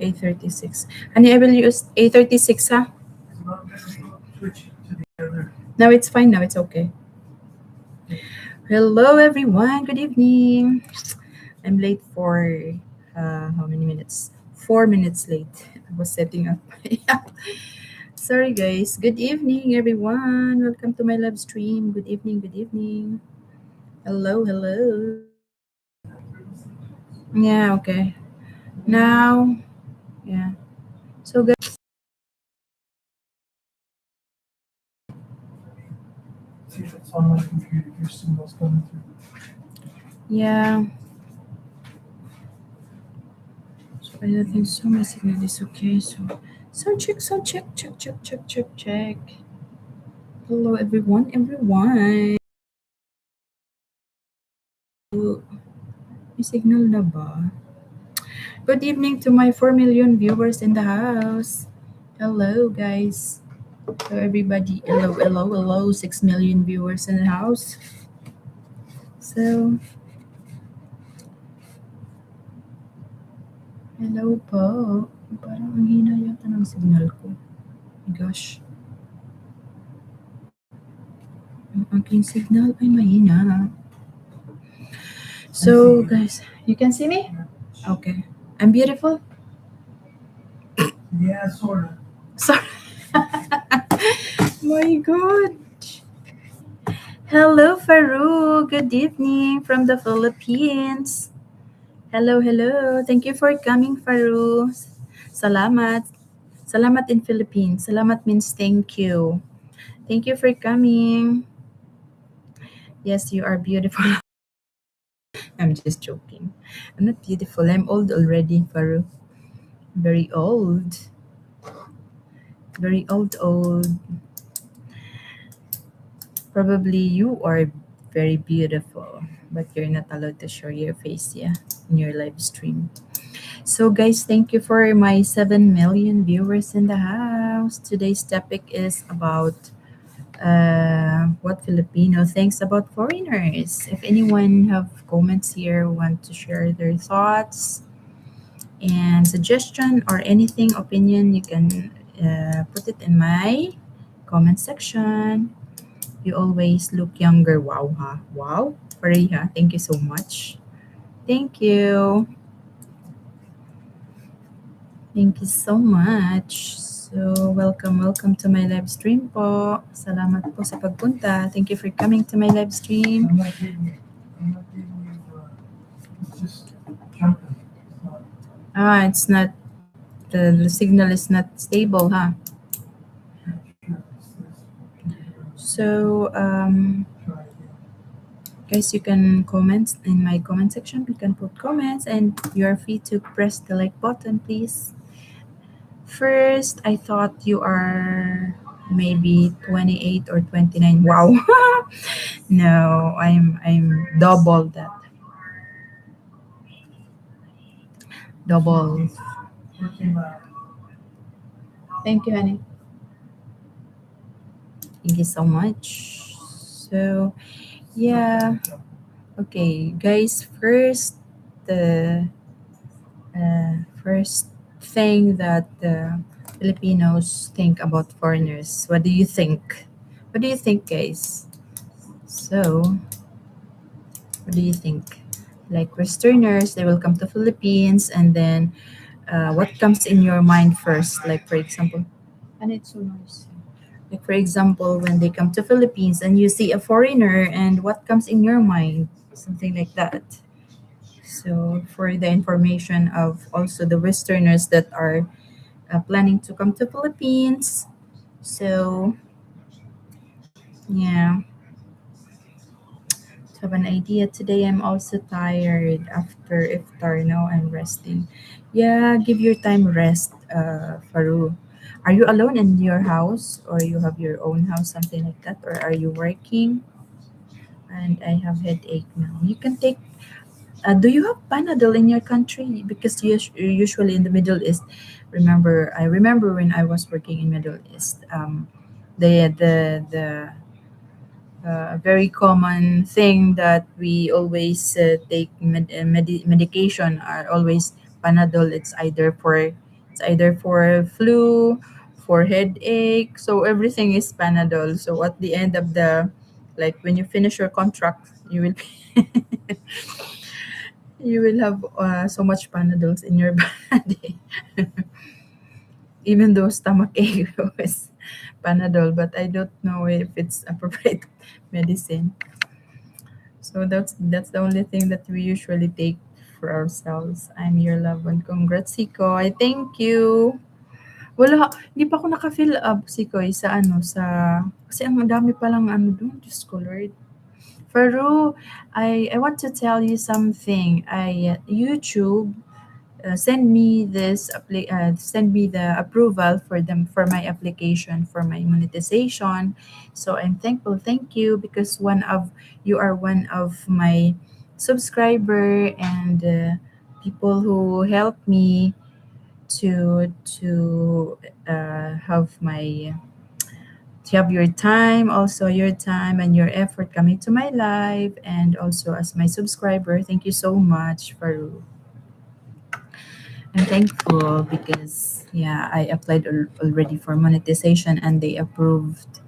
A36. Honey, I will use A36, huh? No, it's fine now. It's okay. Hello, everyone. Good evening. I'm late for how many minutes? 4 minutes late. I was setting up. Sorry, guys. Good evening, everyone. Welcome to my live stream. Good evening. Good evening. Hello, hello. Yeah, okay. Now, yeah. So, guys, see if it's on my computer. Your signal's coming through. Yeah. So I think so my signal is okay. So check, check. Hello, everyone. May signal na ba? Good evening to my 4 million viewers in the house. Hello, guys. Hello, everybody. Hello. 6 million viewers in the house. So, hello po. Parang ang hina yata ng signal ko. My gosh. Ang aking signal ay mahina. So, guys, you can see me? Okay. I'm beautiful? Yeah, sort of. Sorry. My God. Hello, Faru. Good evening from the Philippines. Hello. Thank you for coming, Faru. Salamat. Salamat in Philippines. Salamat means thank you. Thank you for coming. Yes, you are beautiful. I'm just joking. I'm not beautiful. I'm old already, Faru. Very old. Very old. Probably you are very beautiful, but you're not allowed to show your face, yeah, in your live stream. So, guys, thank you for my 7 million viewers in the house. Today's topic is about what Filipino thinks about foreigners. If anyone have comments here, want to share their thoughts and suggestion or anything, opinion, you can put it in my comment section. You always look younger. Wow, ha? Wow. Pareha. Thank you so much. Thank you. Thank you so much. So, welcome to my live stream po. Salamat po sa pagpunta. Thank you for coming to my live stream. It's just jumping. It's not, the signal is not stable, huh? So, guys, you can comment in my comment section. You can put comments and you're free to press the like button, please. First, I thought you are maybe 28 or 29. Wow. No, I'm double that. Double. Thank you, honey. Thank you so much. So, yeah. Okay, guys, the first thing that the Filipinos think about foreigners. What do you think? What do you think, guys? So, what do you think? Like Westerners, they will come to Philippines, and then what comes in your mind first? Like for example, and it's so nice. Like for example, when they come to Philippines and you see a foreigner, and what comes in your mind? Something like that. So for the information of also the Westerners that are planning to come to Philippines. So yeah, to have an idea. Today I'm also tired after iftar. Now I'm resting. Yeah, give your time rest, Faru. Are you alone in your house or you have your own house, something like that? Or are you working? And I have headache now. You can take do you have Panadol in your country? Because usually in the Middle East, I remember when I was working in Middle East, the very common thing that we always take medication are always Panadol. It's either for It's either for flu, for headache. So everything is Panadol. So at the end of the, like when you finish your contract, you will you will have so much Panadols in your body. Even though stomach ache is Panadol, but I don't know if it's appropriate medicine. So that's the only thing that we usually take for ourselves. I'm your loved one. Congrats, Siko. I thank you. Wala, hindi pa ako naka-fill up, Sikoy, sa ano, kasi ang dami palang ano doon, Diyos ko Lord. Faru, I want to tell you something. YouTube send me the approval for them for my application for my monetization. So I'm thankful. Thank you, because you are one of my subscriber, and people who help me to have your time, also your time and your effort coming to my life, and also as my subscriber. Thank you so much, Faru. I'm thankful because yeah, I applied already for monetization and they approved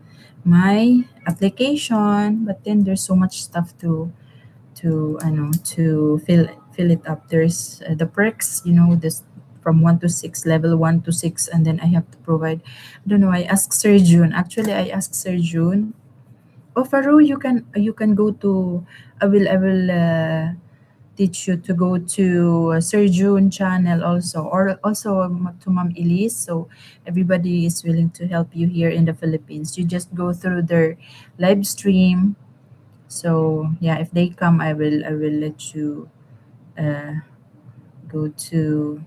my application. But then there's so much stuff to fill it up. There's the perks, this from 1 to 6, level 1 to 6, and then I have to provide. I don't know. I asked Sir June. Actually, I asked Sir June. Oh, Faru, you can go to. I will teach you to go to Sir June channel also, or also to Ma'am Elise. So everybody is willing to help you here in the Philippines. You just go through their live stream. So yeah, if they come, I will let you uh, go to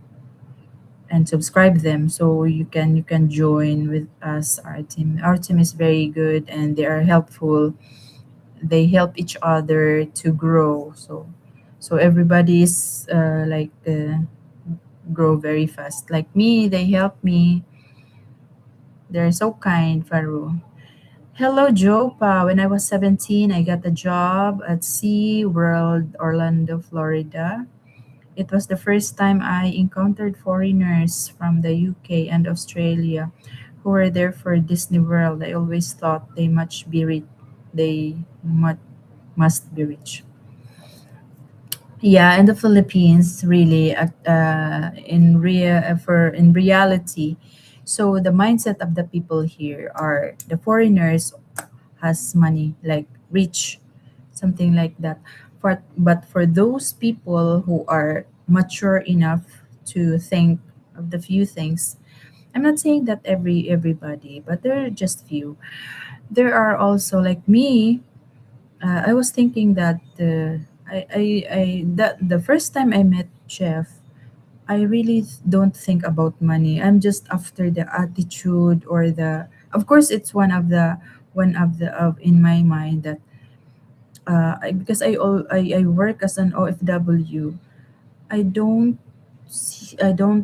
and subscribe them, so you can join with us. Our team is very good and they are helpful. They help each other to grow. So everybody is grow very fast. Like me, they help me. They're so kind, Faru. Hello, Jopa. When I was 17, I got a job at Sea World, Orlando, Florida. It was the first time I encountered foreigners from the UK and Australia who were there for Disney World. I always thought they must be rich. Yeah, in the Philippines, really, in reality, so the mindset of the people here are the foreigners has money, like rich, something like that. But for those people who are mature enough to think of the few things, I'm not saying that everybody, but there are just few. There are also like me. I was thinking that that the first time I met Jeff, I really don't think about money. I'm just after the attitude, or the. Of course, it's one of the of in my mind that because I work as an OFW. I don't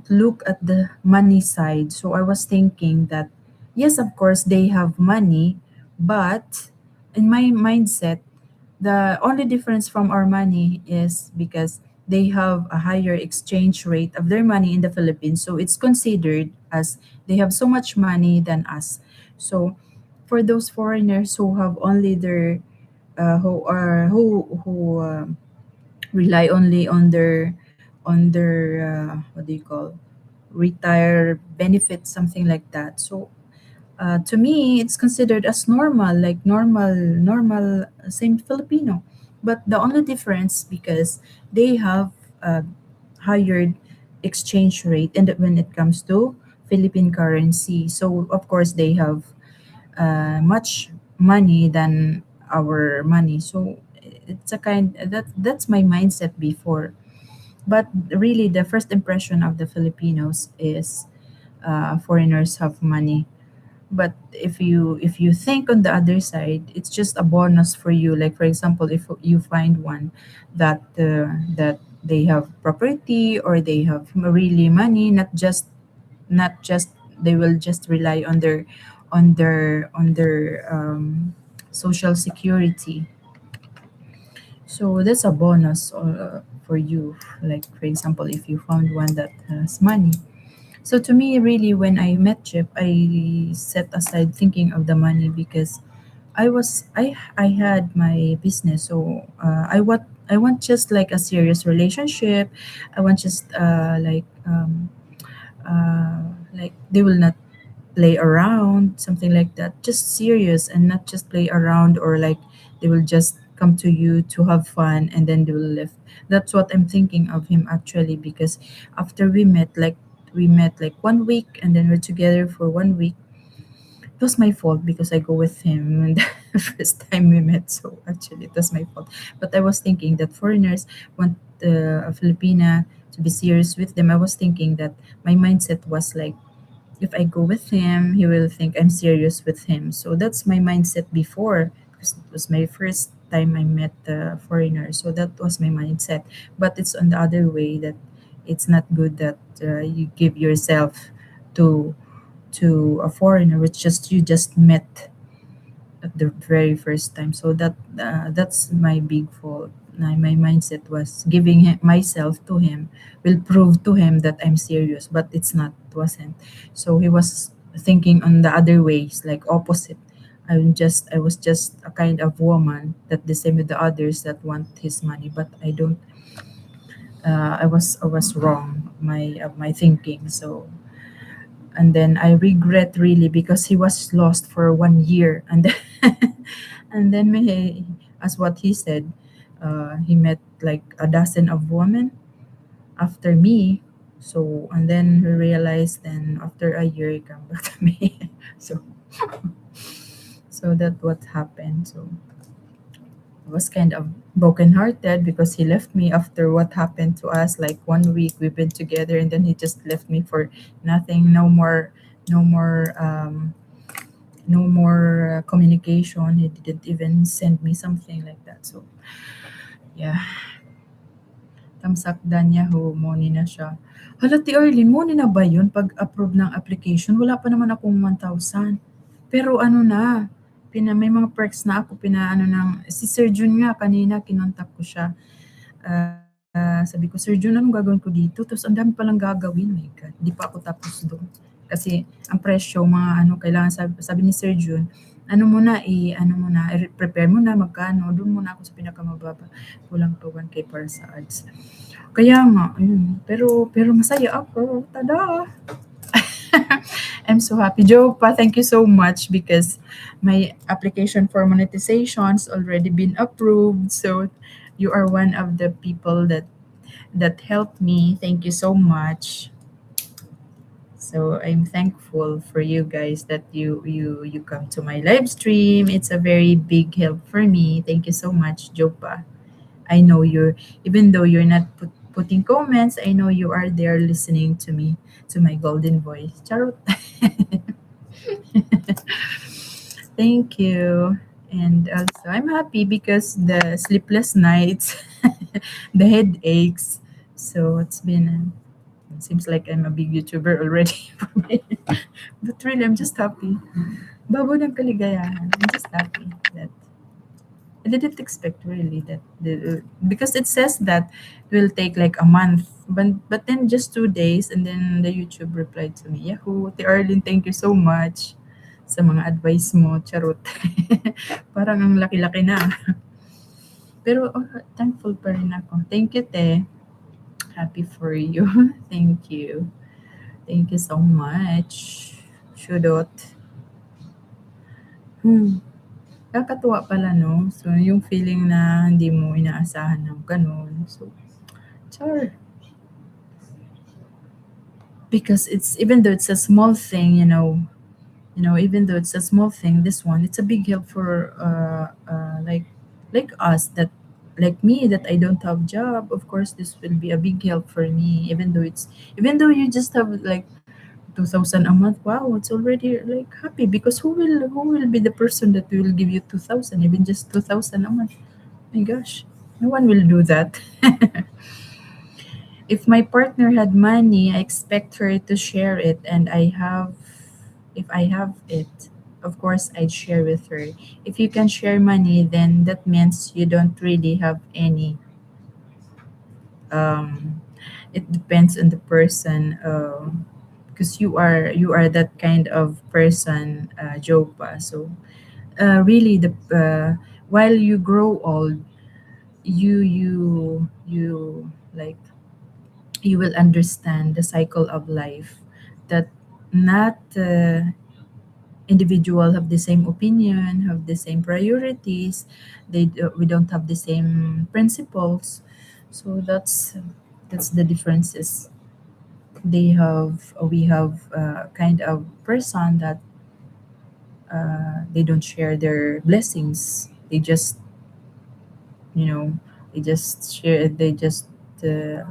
look at the money side. So I was thinking that yes, of course they have money, but in my mindset, the only difference from our money is because they have a higher exchange rate of their money in the Philippines. So it's considered as they have so much money than us. So for those foreigners who have only their who rely only on their what do you call, retire benefits, something like that. So to me, it's considered as normal, like normal, same Filipino. But the only difference because they have a higher exchange rate, and when it comes to Philippine currency, so of course they have much money than our money. So it's a kind that's my mindset before. But really, the first impression of the Filipinos is foreigners have money. But if you think on the other side, it's just a bonus for you. Like for example, if you find one that they have property, or they have really money, not just they will just rely on their social security. So that's a bonus for you. Like for example, if you found one that has money. So to me, really, when I met Chip, I set aside thinking of the money because I had my business. So I want just like a serious relationship. I want just like they will not play around, something like that. Just serious and not just play around, or like they will just come to you to have fun and then they will leave. That's what I'm thinking of him actually, because after we met like 1 week and then we're together for 1 week. It was my fault because I go with him and the first time we met. So actually, it was my fault. But I was thinking that foreigners want a Filipina to be serious with them. I was thinking that my mindset was like, if I go with him, he will think I'm serious with him. So that's my mindset before, because it was my first time I met a foreigner. So that was my mindset. But it's on the other way that it's not good that you give yourself to to a foreigner which just you just met at the very first time. So that's my big fault. My mindset was giving myself to him will prove to him that I'm serious, but it's not, it wasn't. So he was thinking on the other ways, like opposite. I was just a kind of woman that the same with the others that want his money, but I don't. I was wrong my thinking. So and then I regret really because he was lost for 1 year, and then, and then as what he said, he met like a dozen of women after me. So and then we realized, then after a year he come back to me. So that what happened. So I was kind of brokenhearted because he left me after what happened to us. Like 1 week we've been together, and then he just left me for nothing. No more, no more communication. He didn't even send me something like that. So yeah, tamsakdan niya ho, money na siya. Hala, ti Arlene, money na ba yun pag-approve ng application? Wala pa naman akong 1,000. Pero ano na, may mga perks na ako, pinaano ng, si Sir Jun nga, kanina kinontak ko siya. Sabi ko, Sir Jun, anong gagawin ko dito? Tapos ang dami palang gagawin, my God, hindi pa ako tapos doon. Kasi ang presyo, mga ano, kailangan, sabi ni Sir Jun, prepare mo na, magkano, doon muna ako sa pinakamababa. Kulang pa 1K para sa ads. Kaya nga, ayun. Pero masaya ako. Tada! I'm so happy. Joe, pa, thank you so much because my application for monetization's already been approved. So you are one of the people that helped me. Thank you so much. So I'm thankful for you guys that you come to my live stream. It's a very big help for me. Thank you so much, Jopa. I know you're, even though you're not putting comments, I know you are there listening to me, to my golden voice. Charot. Thank you. And also, I'm happy because the sleepless nights, the headaches. So it's been, it seems like I'm a big YouTuber already for me. But really, I'm just happy. Babo ng kaligayahan. I'm just happy that I didn't expect really that because it says that it will take like a month, but then just 2 days, and then the YouTube replied to me, Yahoo, Te Arlene, thank you so much sa mga advice mo, charot. Parang ang laki-laki na. Pero thankful pa rin ako. Thank you, Te. Happy for you. Thank you. Thank you so much. Shudot. Kakatuwa pala 'no? So, yung feeling na hindi mo inaasahan ng gano'n. So, char. Because it's, even though it's a small thing, even though it's a small thing, this one, it's a big help for like us, that like me, that I don't have job. Of course, this will be a big help for me, even though you just have like 2,000 a month. Wow, it's already like happy, because who will be the person that will give you 2,000, even just 2,000 a month? My gosh, no one will do that. If my partner had money, I expect her to share it, and if I have it, of course I'd share with her. If you can share money, then that means you don't really have any. Um, it depends on the person. because you are that kind of person, Jopa. So really, the while you grow old, you like you will understand the cycle of life, that not individual have the same opinion, have the same priorities. We don't have the same principles. So that's the differences. We have kind of person that they don't share their blessings. They just, you know, they just uh,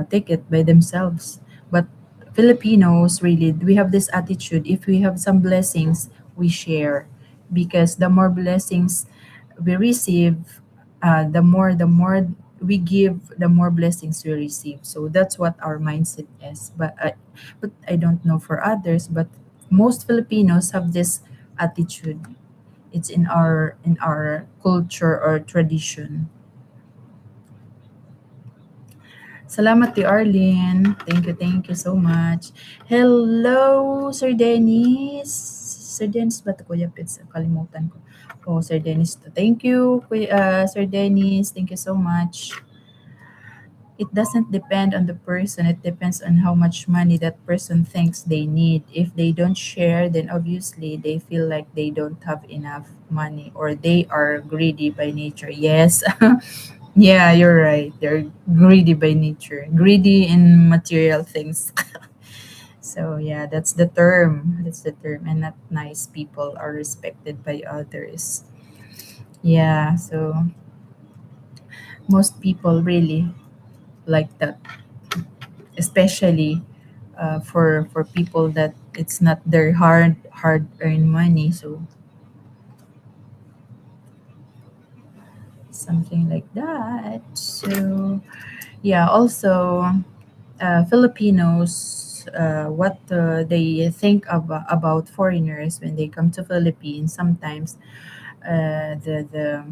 take it by themselves. But Filipinos, really, we have this attitude: if we have some blessings, we share, because the more blessings we receive, the more we give, the more blessings we receive. So that's what our mindset is. But I don't know for others, but most Filipinos have this attitude. It's in our culture or tradition. Salamat to Arlene. Thank you so much. Hello, Sir Dennis. Sir Dennis ba ito, Kuya Pits? Kalimutan ko. Oh, Sir Dennis to. Thank you, Sir Dennis. Thank you so much. It doesn't depend on the person. It depends on how much money that person thinks they need. If they don't share, then obviously they feel like they don't have enough money, or they are greedy by nature. Yes. Yeah, you're right. They're greedy by nature, greedy in material things. So yeah, that's the term. That's the term. And not nice people are respected by others. Yeah, so most people really like that, especially for people that it's not their hard earned money. So something like that. So yeah, also Filipinos, what they think about foreigners when they come to Philippines. Sometimes the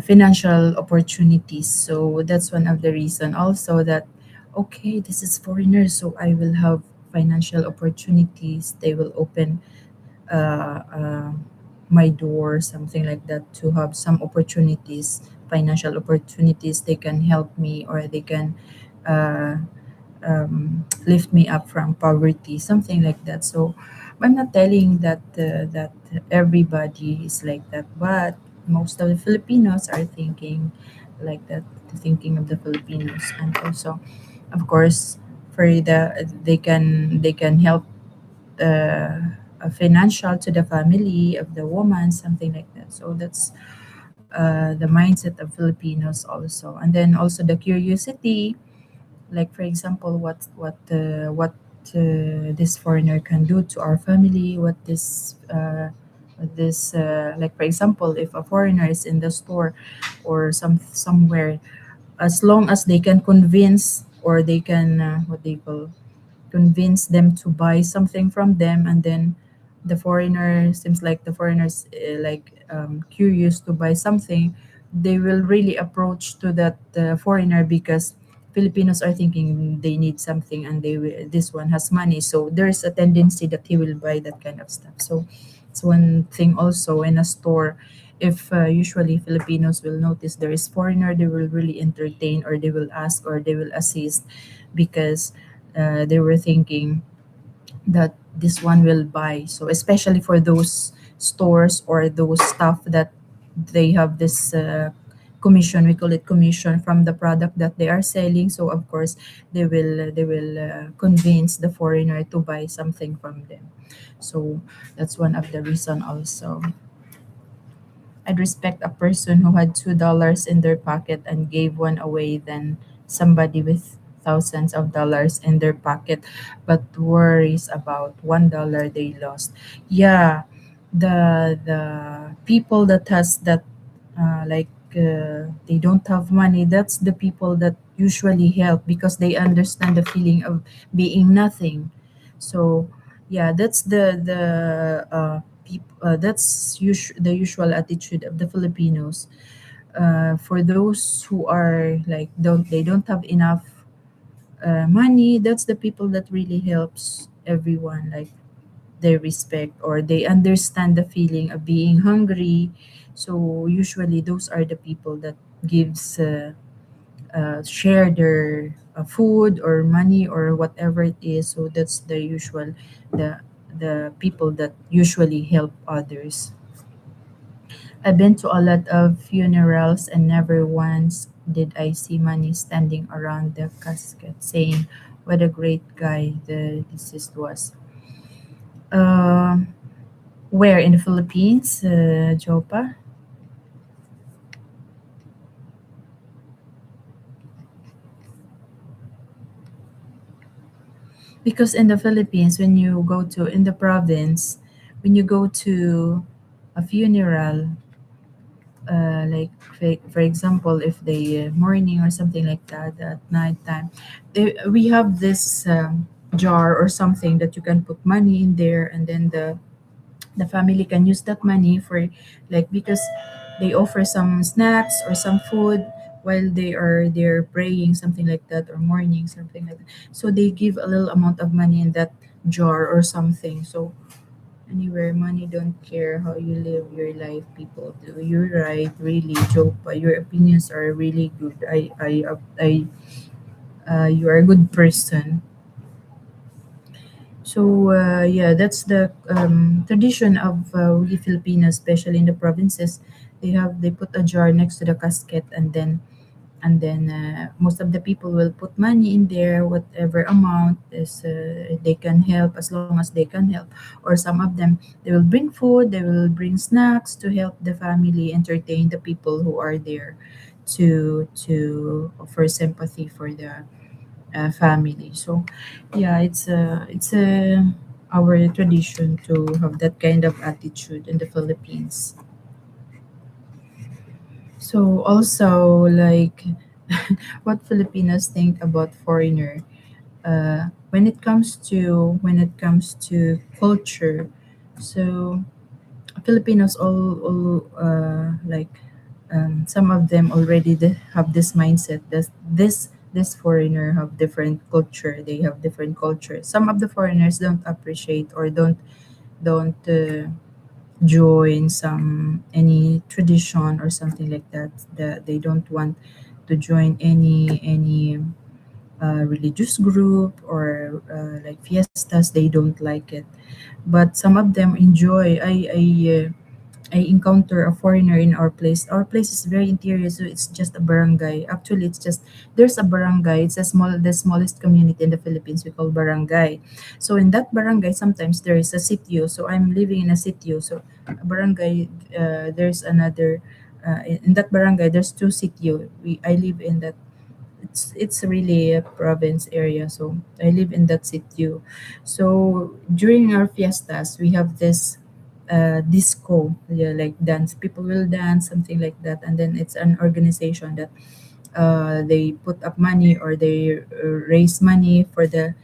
financial opportunities. So that's one of the reason also that, okay, this is foreigners, so I will have financial opportunities. They will open uh, uh, my door, something like that, to have some opportunities, financial opportunities. They can help me, or they can uh, lift me up from poverty, something like that. So I'm not telling that everybody is like that, but most of the Filipinos are thinking like that, thinking of the Filipinos. And also, of course, for they can help financial to the family of the woman, something like that. So that's the mindset of Filipinos also. And then also the curiosity, like for example, what this foreigner can do to our family, what this like for example, if a foreigner is in the store or somewhere, as long as they can convince, or they can what they call, convince them to buy something from them, and then the foreigner seems like the foreigners curious to buy something, they will really approach to that foreigner, because Filipinos are thinking they need something, and this one has money, so there's a tendency that he will buy that kind of stuff. So it's one thing also in a store. If usually Filipinos will notice there is foreigner, they will really entertain, or they will ask, or they will assist, because they were thinking that this one will buy. So especially for those stores or those stuff that they have this commission, we call it commission, from the product that they are selling. So of course they will convince the foreigner to buy something from them. So that's one of the reason also. I'd respect a person who had $2 in their pocket and gave one away than somebody with thousands of dollars in their pocket but worries about $1 they lost. Yeah, the people that has that they don't have money, that's the people that usually help, because they understand the feeling of being nothing. So yeah, that's the usual attitude of the Filipinos. For those who are like don't have enough money, that's the people that really helps everyone. Like they respect or they understand the feeling of being hungry. So usually those are the people that gives share their food or money or whatever it is. So that's the usual, the the people that usually help others. I've been to a lot of funerals and never once did I see money standing around the casket saying what a great guy the deceased was. Uh, where in the Philippines, Jopa? Because in the Philippines, when you go to in the province, when you go to a funeral, like for example, if they morning or something like that at night time, we have this jar or something that you can put money in there, and then the family can use that money for, like, because they offer some snacks or some food while they are there praying, something like that, or morning, something like that. So they give a little amount of money in that jar or something. So anywhere, money don't care how you live your life, people do. You're right, really, Joe. Your opinions are really good. You are a good person. So yeah, that's the tradition of we Filipinos, especially in the provinces. They put a jar next to the casket, and then most of the people will put money in there, whatever amount is they can help, as long as they can help. Or some of them, they will bring food, they will bring snacks to help the family entertain the people who are there, to offer sympathy for the family. So yeah, it's our tradition to have that kind of attitude in the Philippines. So also, like, what Filipinos think about foreigner, when it comes to culture. So Filipinos all like, some of them already have this mindset that this foreigner have different culture, they have different culture. Some of the foreigners don't appreciate or don't join some any tradition or something like that, that they don't want to join any religious group or like fiestas. They don't like it, but some of them enjoy. I encounter a foreigner in our place. Our place is very interior, so it's just a barangay. Actually, it's just, there's a barangay. It's the smallest community in the Philippines. We call barangay. So in that barangay, sometimes there is a sitio. So I'm living in a sitio. So a barangay, there's another. In that barangay, there's two sitio. I live in that. It's really a province area, so I live in that sitio. So during our fiestas, we have this disco, yeah, like dance. People will dance, something like that, and then it's an organization that they put up money or they raise money for the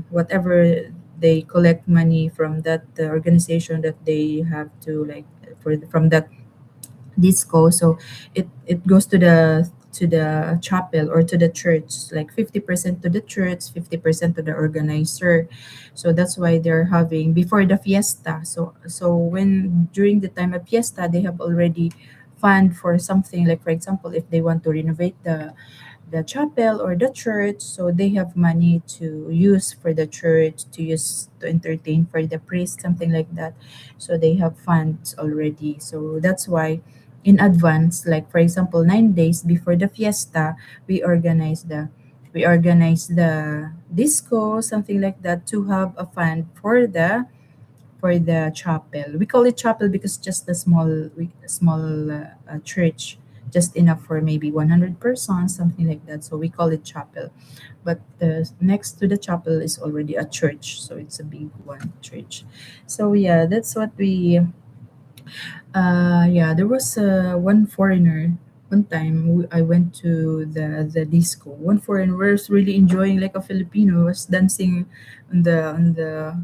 whatever, they collect money from that organization that they have to, like, from that disco. So it goes to the chapel or to the church, like 50% to the church, 50% to the organizer. So that's why they're having before the fiesta. So when during the time of fiesta, they have already fund for something, like for example, if they want to renovate the chapel or the church, so they have money to use for the church, to use to entertain for the priest, something like that. So they have funds already. So that's why in advance, like for example 9 days before the fiesta, we organize the disco, something like that, to have a fund for the chapel. We call it chapel because just a small church, just enough for maybe 100 persons, something like that. So we call it chapel. But next to the chapel is already a church, so it's a big one church. So yeah, that's what we. Yeah, there was one foreigner. One time I went to the disco. One foreigner was really enjoying, like a Filipino, was dancing on the.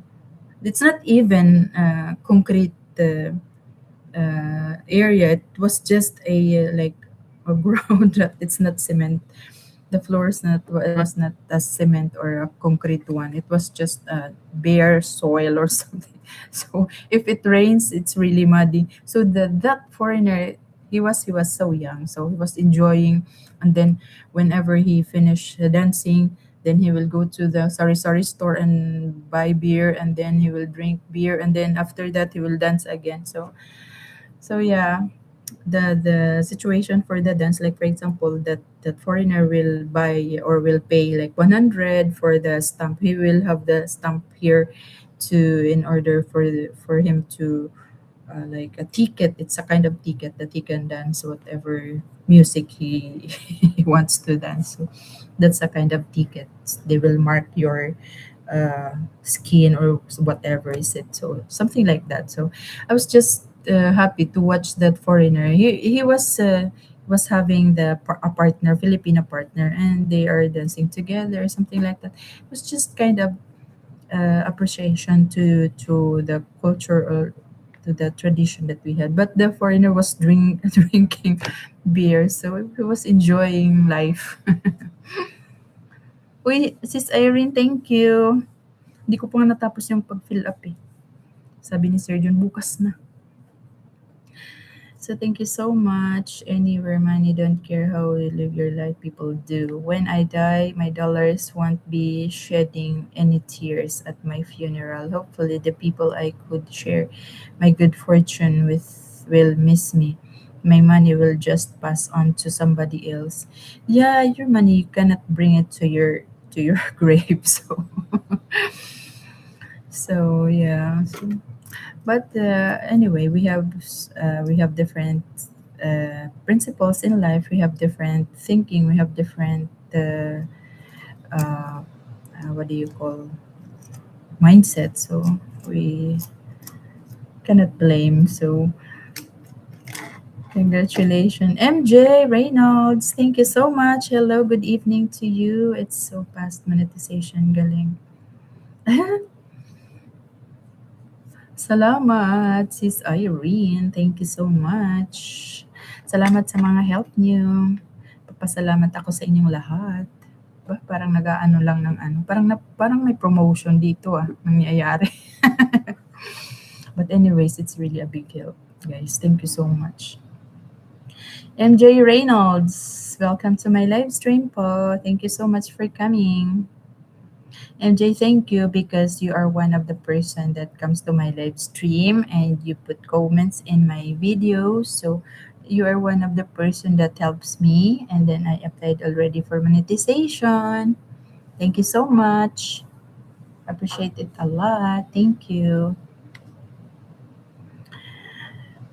It's not even concrete area. It was just a like a ground that it's not cement. The floor is not it was not a cement or a concrete one. It was just bare soil or something. So if it rains, it's really muddy. So that foreigner, he was so young, so he was enjoying. And then whenever he finished dancing, then he will go to the sari store and buy beer, and then he will drink beer, and then after that he will dance again. So yeah, the situation for the dance, like for example, that foreigner will buy or will pay like 100 for the stamp. He will have the stamp here to in order for him to like a ticket. It's a kind of ticket that he can dance whatever music he he wants to dance. So that's a kind of ticket. They will mark your skin or whatever is it. So something like that. So I was just happy to watch that foreigner. He was having a partner, Filipino partner, and they are dancing together, something like that. It was just kind of appreciation to the culture or to the tradition that we had. But the foreigner was drinking beer, so he was enjoying life. Uy, Sis Irene, thank you. Hindi ko pa nga natapos yung pag-fill up eh. Sabi ni Sir John, bukas na. So thank you so much. Anywhere money, don't care how you live your life, people do. When I die, my dollars won't be shedding any tears at my funeral. Hopefully, the people I could share my good fortune with will miss me. My money will just pass on to somebody else. Yeah, your money you cannot bring it to your grave. So yeah. But anyway, we have different principles in life. We have different thinking. We have different uh, what do you call mindset. So we cannot blame. So congratulations, MJ Reynolds. Thank you so much. Hello, good evening to you. It's so past monetization, galing. Salamat, Sis Irene. Thank you so much. Salamat sa mga help niyo. Papasalamat ako sa inyong lahat. Ba, parang nag-aano lang ng ano. Parang may promotion dito nangyayari. But anyways, it's really a big help, guys. Thank you so much. MJ Reynolds, welcome to my live stream po. Thank you so much for coming. MJ, thank you because you are one of the person that comes to my live stream and you put comments in my videos. So you are one of the person that helps me, and then I applied already for monetization. Thank you so much. Appreciate it a lot. Thank you.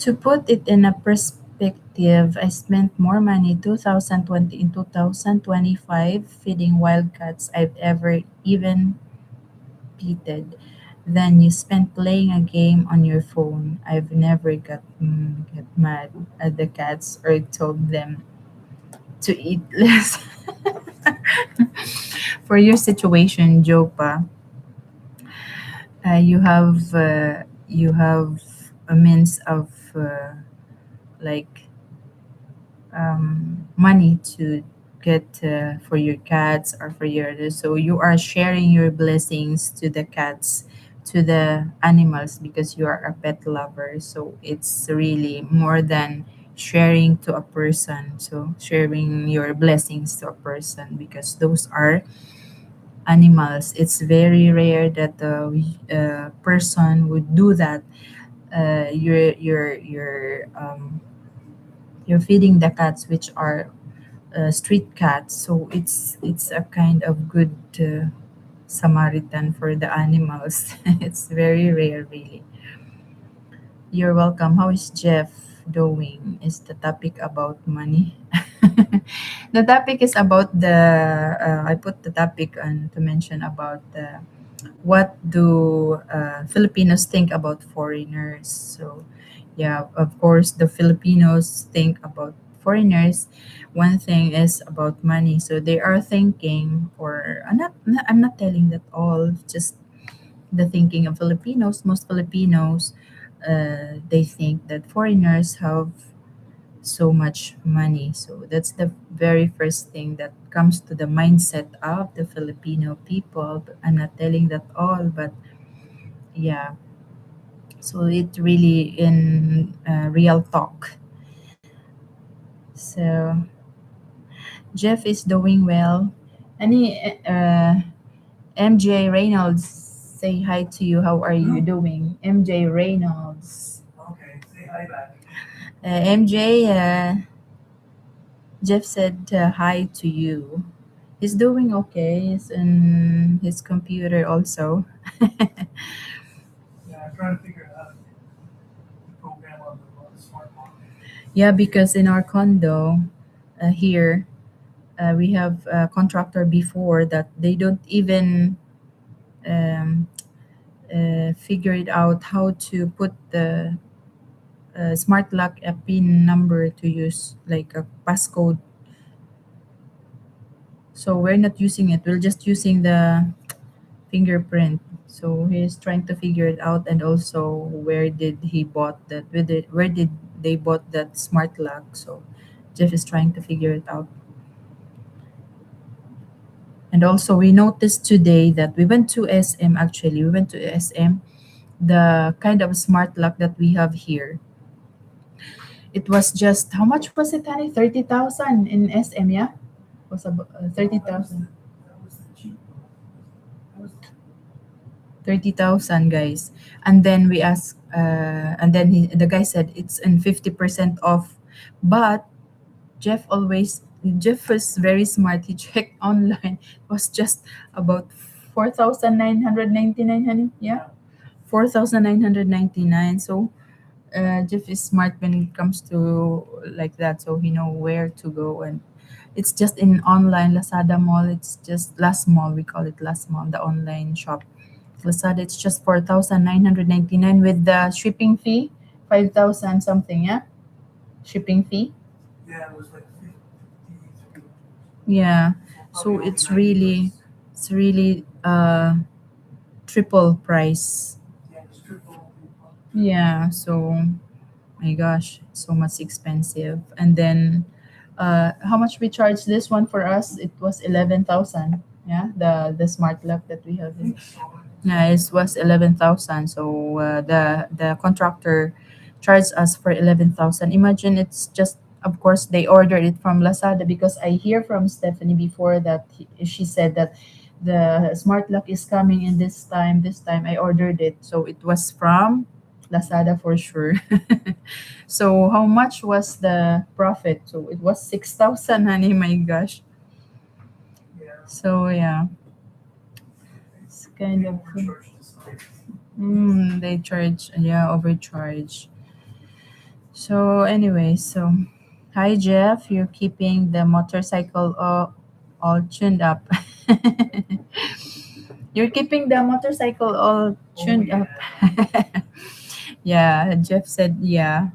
To put it in a perspective, I spent more money 2020 in 2025 feeding wildcats I've ever even repeated. Then you spend playing a game on your phone. I've never get mad at the cats or told them to eat less. For your situation, Jopa, you have a means of like money to get for your cats or for your so you are sharing your blessings to the cats, to the animals, because you are a pet lover. So it's really more than sharing to a person. So sharing your blessings to a person, because those are animals. It's very rare that a person would do that. You're feeding the cats, which are street cats. So it's a kind of good Samaritan for the animals. It's very rare, really. You're welcome. How is Jeff doing? Is the topic about money? The topic is about the. I put the topic on to mention about the what do Filipinos think about foreigners. So, yeah, of course, the Filipinos think about foreigners. One thing is about money. So they are thinking, or I'm not telling that all, just the thinking of Filipinos. Most Filipinos, they think that foreigners have so much money. So that's the very first thing that comes to the mindset of the Filipino people. But I'm not telling that all, but yeah. So it really in real talk. So Jeff is doing well. Any MJ Reynolds, say hi to you. How are you doing, MJ Reynolds? MJ, Jeff said hi to you. He's doing okay. He's in his computer also. Yeah, because in our condo here, we have a contractor before that they don't even um, figure it out how to put the smart lock a pin number to use like a passcode. So we're not using it. We're just using the fingerprint. So he's trying to figure it out, and also where did he bought that? Where did they bought that smart lock? So Jeff is trying to figure it out. And also we noticed today that we went to SM. Actually, we went to SM. The kind of smart lock that we have here, it was just how much was it, honey? 30,000 in SM, yeah? Was about 30,000. 30,000, guys. And then we asked, and then the guy said it's in 50% off. But Jeff was very smart. He checked online. It was just about 4,999, honey. Yeah, 4,999. So Jeff is smart when it comes to like that. So he know where to go, and it's just in online Lazada mall. It's just last mall. We call it last mall, the online shop. Lazada, it's just 4,999 with the shipping fee, 5,000 something, yeah? Shipping fee. Yeah. So it's really triple price. Yeah. So my gosh, so much expensive. And then how much we charge this one for us? It was 11,000. Yeah, the smart lock that we have. Yeah, it was 11,000. So the contractor charged us for 11,000. Imagine, it's just, of course they ordered it from Lazada, because I hear from Stephanie before that she said that the smart lock is coming in this time. This time I ordered it, so it was from Lazada for sure. So how much was the profit? So it was 6,000, honey. My gosh. So yeah, it's kind of. They charge, yeah, overcharge. So anyway, so hi Jeff, you're keeping the motorcycle all tuned up. You're keeping the motorcycle all tuned up. Yeah, Jeff said yeah.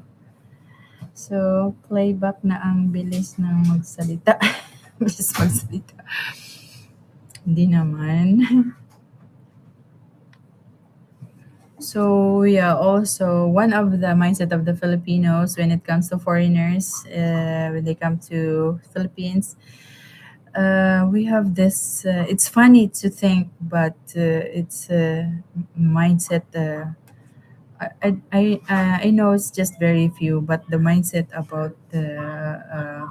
So playback na ang bilis ng magsalita. Bilis magsalita. Hindi naman. So yeah, also one of the mindset of the Filipinos when it comes to foreigners, when they come to Philippines, we have this. It's funny to think, but it's a mindset. I know it's just very few, but the mindset about the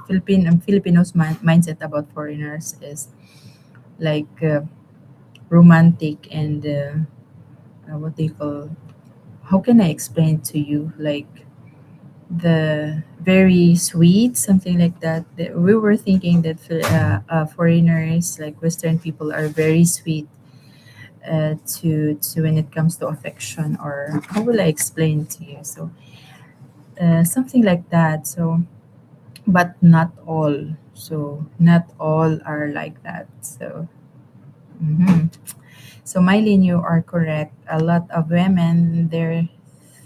Filipinos mindset about foreigners is like romantic and what they call, how can I explain to you, like the very sweet, something like that. We were thinking that foreigners, like Western people, are very sweet to when it comes to affection, or how will I explain to you? So something like that. So, but not all. So not all are like that. So. Mhm. So, Mylene, you are correct. A lot of women there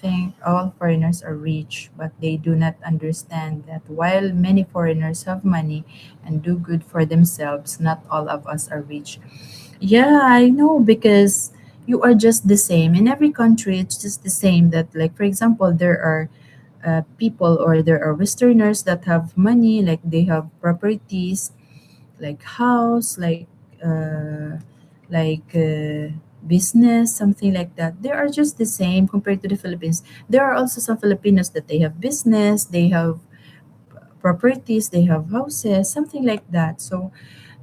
think all foreigners are rich, but they do not understand that while many foreigners have money and do good for themselves, not all of us are rich. Yeah, I know, because you are just the same. In every country, it's just the same. That, like, for example, there are people, or there are Westerners that have money, like they have properties, like house, uh, like business, something like that. They are just the same compared to the Philippines. There are also some Filipinos that they have business, they have properties, they have houses, something like that. So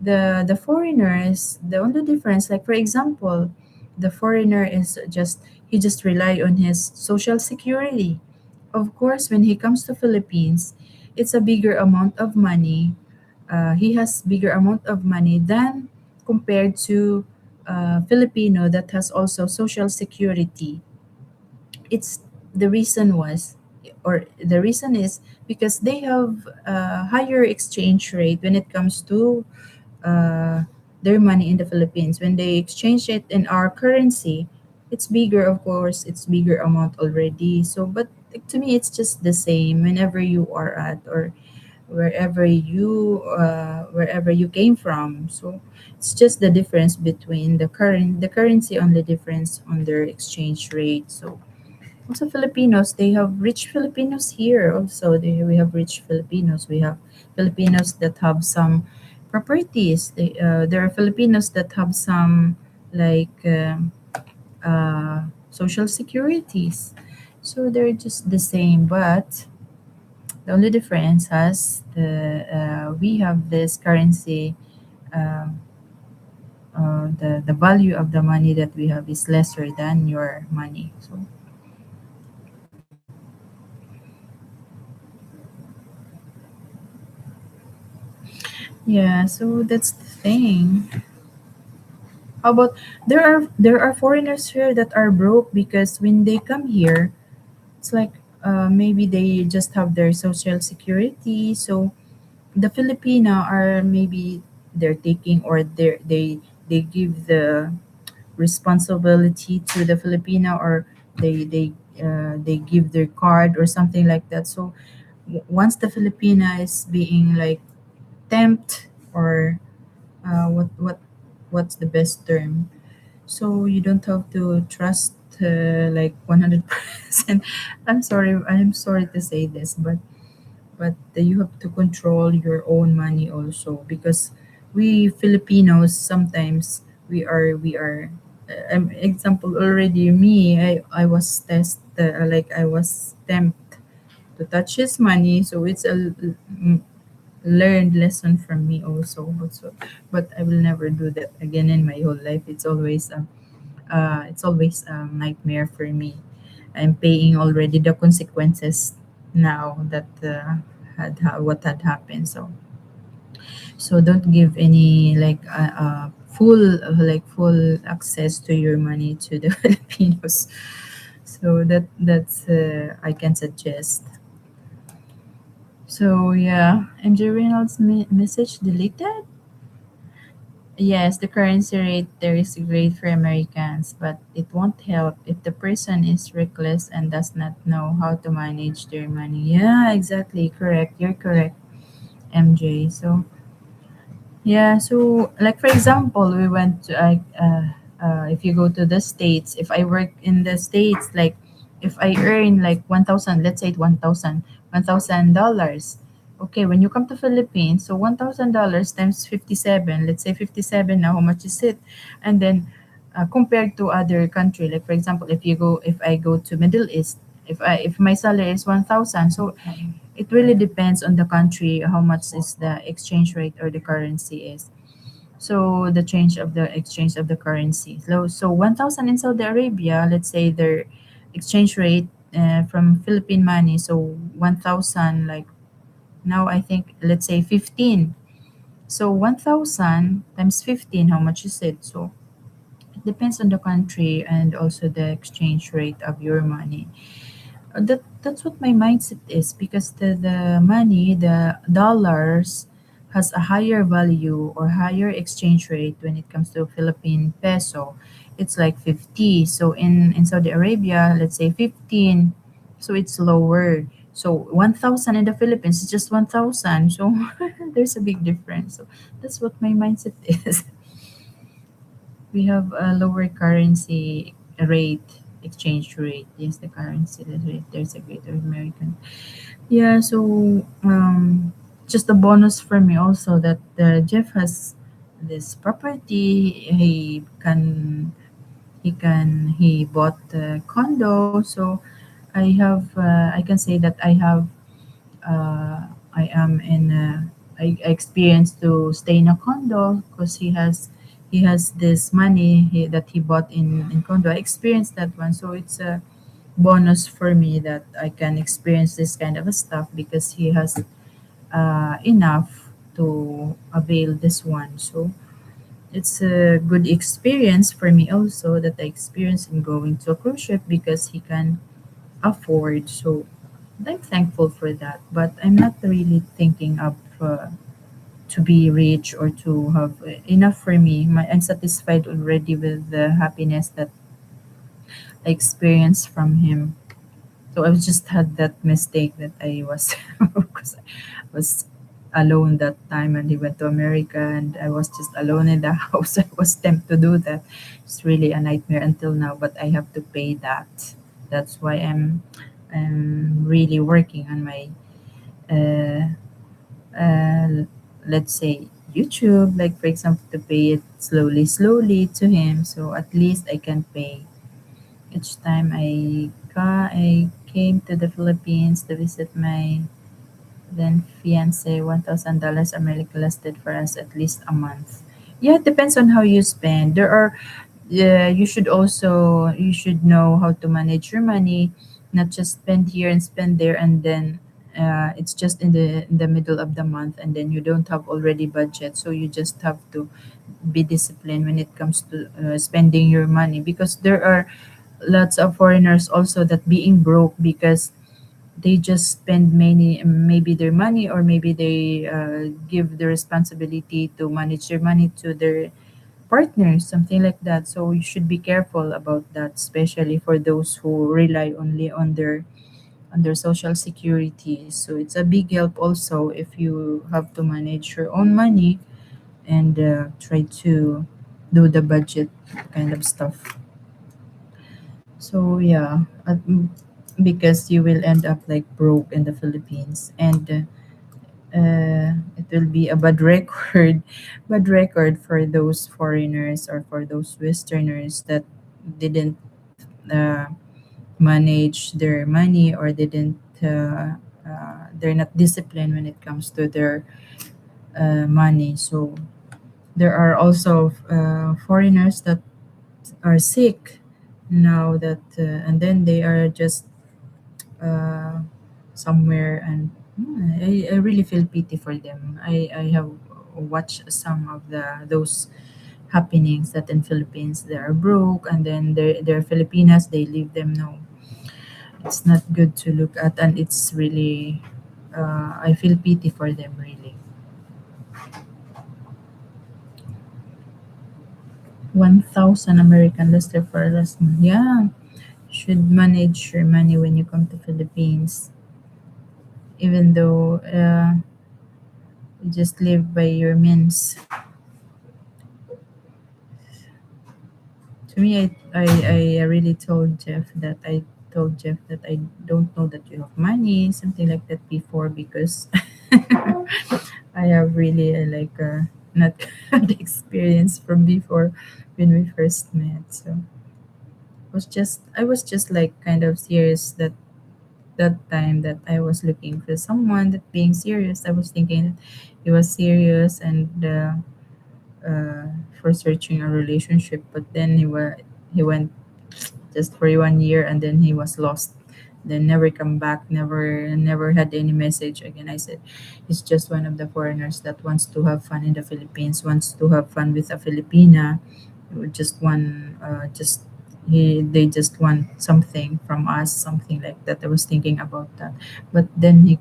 the foreigners, the only difference, like for example, the foreigner is just, he just rely on his social security. Of course, when he comes to Philippines, it's a bigger amount of money. He has bigger amount of money than compared to Filipino that has also social security. It's the reason was, or the reason is because they have a higher exchange rate when it comes to uh, their money in the Philippines. When they exchange it in our currency, it's bigger, of course, it's bigger amount already. So, but to me, it's just the same whenever you are at, or wherever you came from. So it's just the difference between the currency, only difference on their exchange rate. So also Filipinos, they have rich Filipinos here. Also, we have rich Filipinos. We have Filipinos that have some properties. There are Filipinos that have some, like social securities. So they're just the same, but the only difference has we have this currency. Um, the value of the money that we have is lesser than your money. So yeah, so that's the thing. How about, there are foreigners here that are broke because when they come here, it's like maybe they just have their social security. So the Filipino are, maybe they're taking, or they give the responsibility to the Filipino, or they give their card or something like that. So once the Filipina is being like tempted, or what's the best term, so you don't have to trust like 100%. I'm sorry to say this, but you have to control your own money also, because we Filipinos sometimes we are example, already me, I was like I was tempted to touch his money. So it's learned lesson from me also, but I will never do that again in my whole life. It's always a nightmare for me. I'm paying already the consequences now that what had happened. So don't give any like full access to your money to the Filipinos. So that's I can suggest. So yeah, MJ Reynolds message deleted. Yes, the currency rate there is great for Americans, but it won't help if the person is reckless and does not know how to manage their money. Yeah, exactly. Correct. You're correct, MJ. So yeah, so like for example, we went to if you go to the States, if I work in the States, like if I earn like 1,000, let's say 1,000 dollars. Okay, when you come to Philippines, so $1,000 times 57, let's say 57 now, how much is it? And then compared to other country, like for example, if I go to Middle East, if my salary is 1,000, so it really depends on the country how much is the exchange rate or the currency is. So the change of the exchange of the currency. So 1,000 in Saudi Arabia, let's say their exchange rate from Philippine money, so 1,000, like now I think let's say 15. So 1,000 times 15, how much is it? So it depends on the country and also the exchange rate of your money. That's what my mindset is, because the money, the dollars, has a higher value or higher exchange rate when it comes to Philippine peso. It's like 50. So in Saudi Arabia, let's say 15. So it's lower. So 1,000 in the Philippines is just 1,000. So there's a big difference. So that's what my mindset is. We have a lower currency rate. exchange rate. Yes, the currency rate. There's a Greater American. Yeah, so just a bonus for me also that Jeff has this property. He bought a condo. So I can say that I am in I experienced to stay in a condo because he has this money that he bought in condo. I experienced that one, so it's a bonus for me that I can experience this kind of a stuff because he has enough to avail this one. So it's a good experience for me also that I experienced in going to a cruise ship because he can afford. So I'm thankful for that. But I'm not really thinking of to be rich or to have enough for me. I'm satisfied already with the happiness that I experienced from him. So I just had that mistake that I was because I was alone that time and he went to America and I was just alone in the house. I was tempted to do that. It's really a nightmare until now, but I have to pay that. That's why I'm really working on my uh, let's say YouTube, like for example, to pay it slowly to him, so at least I can pay each time I came to the Philippines to visit my then fiance. $1,000 America lasted for us at least a month. Yeah, it depends on how you spend. There are yeah, you should know how to manage your money, not just spend here and spend there and then it's just in the middle of the month and then you don't have already budget. So you just have to be disciplined when it comes to spending your money because there are lots of foreigners also that being broke because they just spend many maybe their money or maybe they give the responsibility to manage their money to their partners, something like that. So you should be careful about that, especially for those who rely only on their social security. So it's a big help also if you have to manage your own money and try to do the budget kind of stuff. So yeah, because you will end up like broke in the Philippines and it will be a bad record bad record for those foreigners or for those westerners that didn't uh, manage their money or didn't they're not disciplined when it comes to their money. So there are also foreigners that are sick now that and then they are just uh, somewhere and I really feel pity for them. I have watched some of the those happenings that in Philippines they are broke and then they're Filipinas, they leave them. No, it's not good to look at and it's really I feel pity for them really. 1,000 American listed for last month. Yeah, should manage your money when you come to Philippines even though you just live by your means. To me, I really told Jeff that I don't know that you have money, something like that before because I have really not had experience from before when we first met. So I was just like kind of serious that time that I was looking for someone that being serious. I was thinking that he was serious and for searching a relationship, but then he went just for 1 year and then he was lost, then never come back, never had any message again. I said he's just one of the foreigners that wants to have fun in the Philippines, wants to have fun with a Filipina, who just want just they just want something from us, something like that. I was thinking about that, but then he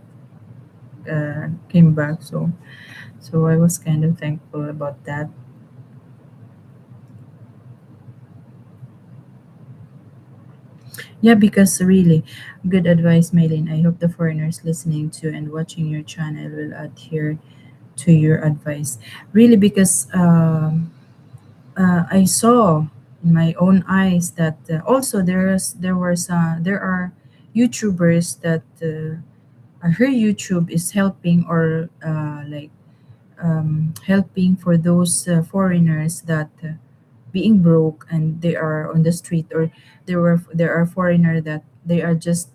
came back. So I was kind of thankful about that. Yeah, because really, good advice, Maylin. I hope the foreigners listening to and watching your channel will adhere to your advice. Really, because I saw. in my own eyes that also there are YouTubers that her YouTube is helping or helping for those foreigners that being broke and they are on the street, or there are foreigner that they are just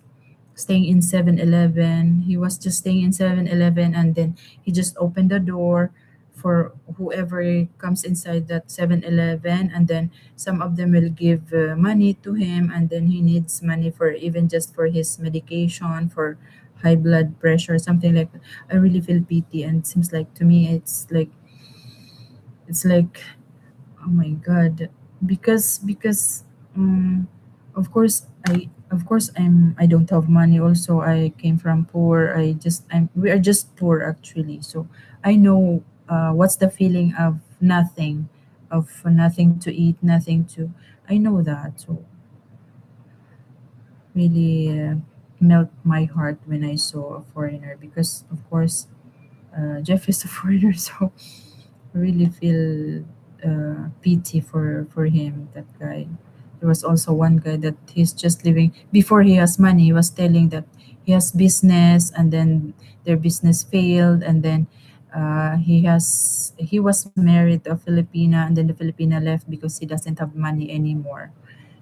staying in 7-Eleven. He was just staying in 7-Eleven, and then he just opened the door for whoever comes inside that 7-Eleven, and then some of them will give money to him, and then he needs money for even just for his medication for high blood pressure, something like that. I really feel pity, and it seems like to me it's like oh my god, because um, I don't have money. Also, I came from poor. We are just poor actually. So I know what's the feeling of nothing to eat, nothing to. I know that. So really melt my heart when I saw a foreigner, because of course Jeff is a foreigner. So really feel pity for him, that guy. There was also one guy that he's just living before he has money. He was telling that he has business, and then their business failed, and then he was married to a Filipina, and then the Filipina left because he doesn't have money anymore.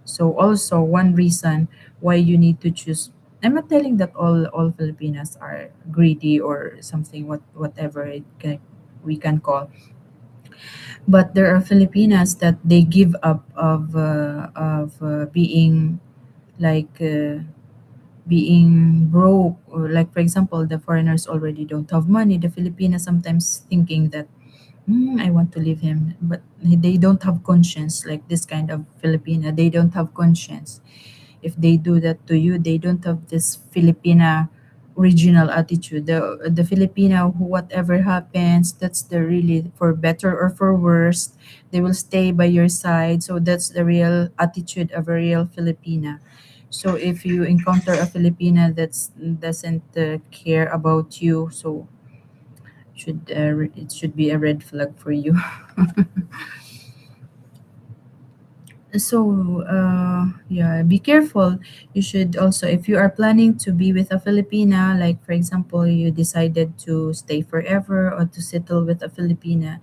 So also one reason why you need to choose. I'm not telling that all Filipinas are greedy or something, whatever we can call, but there are Filipinas that they give up of being like being broke, or like for example the foreigners already don't have money. The Filipinas sometimes thinking that I want to leave him, but they don't have conscience. Like this kind of Filipina, they don't have conscience. If they do that to you, they don't have this Filipina original attitude. The Filipina who whatever happens, that's the really, for better or for worse, they will stay by your side. So that's the real attitude of a real Filipina. So if you encounter a Filipina that doesn't care about you, so it should be a red flag for you. So yeah, be careful. You should also, if you are planning to be with a Filipina, like for example you decided to stay forever or to settle with a Filipina,